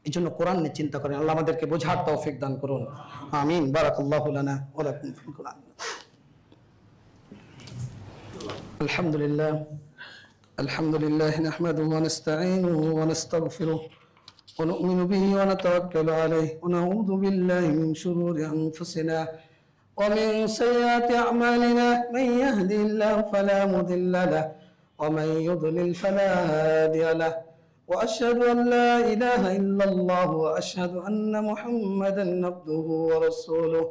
এই জন্য কোরআন নিয়ে চিন্তা করেন। আল্লাহ আমাদেরকে বোঝার তৌফিক দান করুন। আমিন। বারাকাল্লাহু লানা ওয়া লাকুম ফিল কোরআন। আলহামদুলিল্লাহ নাহমাদুহু ওয়া নাস্তাঈনুহু ওয়া নাস্তাগফিরুহু ونؤمن به ونتوكل عليه ونعوذ بالله من شرور أنفسنا ومن سيئات أعمالنا، من يهدي الله فلا مضل له ومن يضلل فلا هادي له، وأشهد أن لا إله إلا الله وأشهد أن محمدا عبده ورسوله.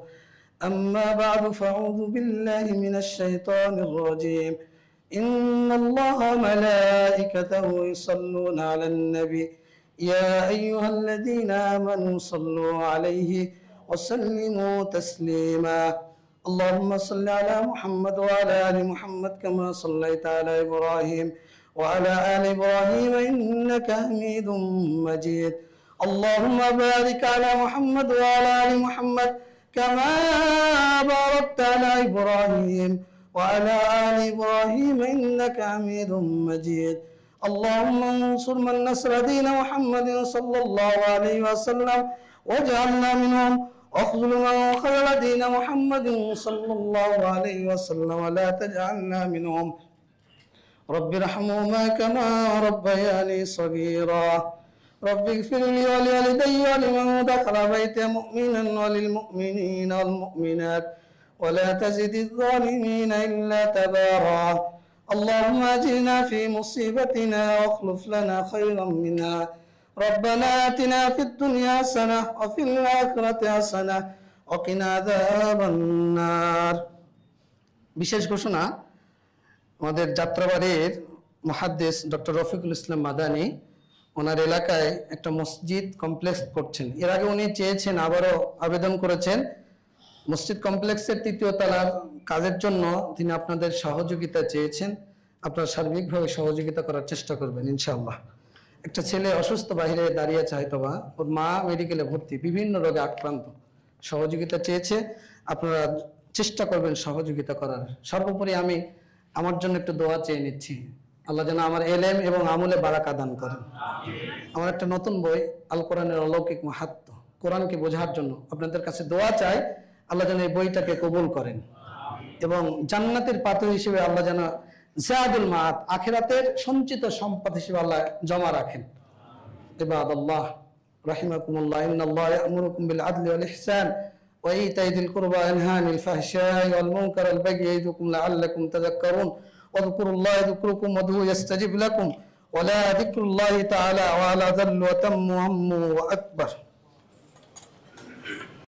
أما بعد فأعوذ بالله من الشيطان الرجيم. إن الله وملائكته يصلون على النبي يا أيها الذين آمنوا صلوا عليه وسلموا تسليما. اللهم صل على محمد وعلى آل محمد كما صليت على إبراهيم وعلى آل إبراهيم إنك حميد مجيد. اللهم بارك على محمد وعلى آل محمد كما باركت على إبراهيم وعلى آل إبراهيم إنك حميد مجيد اللهم انصر من نصر دين محمد صلى الله عليه وسلم واجعلنا منهم واخذل من خذل دين محمد صلى الله عليه وسلم ولا تجعلنا منهم رب ارحمهما كما ربياني صغيرا رب اغفر لي ولوالدي ولمن دخل بيتي مؤمنا وللمؤمنين والمؤمنات ولا تزد الظالمين إلا تبارا اللهم أجرنا في مصيبتنا واخلف لنا خيرا منها ربنا آتنا في الدنيا حسنة وفي الآخرة حسنة وقنا عذاب النار বিশেষ ঘোষণা আমাদের যাত্রাবাড়ির মুহাদ্দিস ডক্টর রফিকুল ইসলাম মাদানী ওনার এলাকায় একটা মসজিদ কমপ্লেক্স করছেন। এর আগে উনি চেয়েছেন, আবারও আবেদন করেছেন, মসজিদ কমপ্লেক্সের 3য় তলার কাজের জন্য তিনি আপনাদের সহযোগিতা চেয়েছেন। আপনারা সার্বিকভাবে সহযোগিতা করার চেষ্টা করবেন ইনশাআল্লাহ। একটা ছেলে অসুস্থ, বাইরে দাঁড়িয়ে আছে, হয়তোবা ওর মা মেডিকেলে ভর্তি, বিভিন্ন রোগে আক্রান্ত, সহযোগিতা চেয়েছে। আপনারা চেষ্টা করবেন সহযোগিতা করার। সর্বোপরি আমি আমার জন্য একটু দোয়া চেয়ে নিচ্ছি, আল্লাহ যেন আমার এলেম এবং আমলে বারাকা দান করেন। আমার একটা নতুন বই আল কোরআনের অলৌকিক মাহাত্ম্য, কোরআনকে বোঝার জন্য আপনাদের কাছে দোয়া চাই, আল্লাহ যেন এই বইটাকে কবুল করেন এবং জান্নাতের পাথর হিসেবে আল্লাহ যেন জাদুল মাআদ, আখিরাতের সঞ্চিত সম্পদ হিসেবে আল্লাহ জমা রাখেন। ইবাদাল্লাহ রাহিমাকুমুল্লাহ, ইন্নাল্লাহ ইয়া'মুরুকুম বিল আদলি ওয়াল ইহসান ওয়া ইতা'i যিল কুরবা ওয়া ইয়ানহা আনিল ফাহশা'i ওয়াল মুনকারি ওয়াল বাগyi ইয়া'iদুকুম লা'আল্লাকুম তাযাক্কারুন ওয়াযকুরুল্লাহ ইয়াযকুরুকুম ওয়াদ'উহু ইয়াস্তাজিব লাকুম ওয়া লা যিকরুল্লাহি তাআলা ওয়া আলা যাল্লু ওয়া তাম্মু ওয়া আকবার।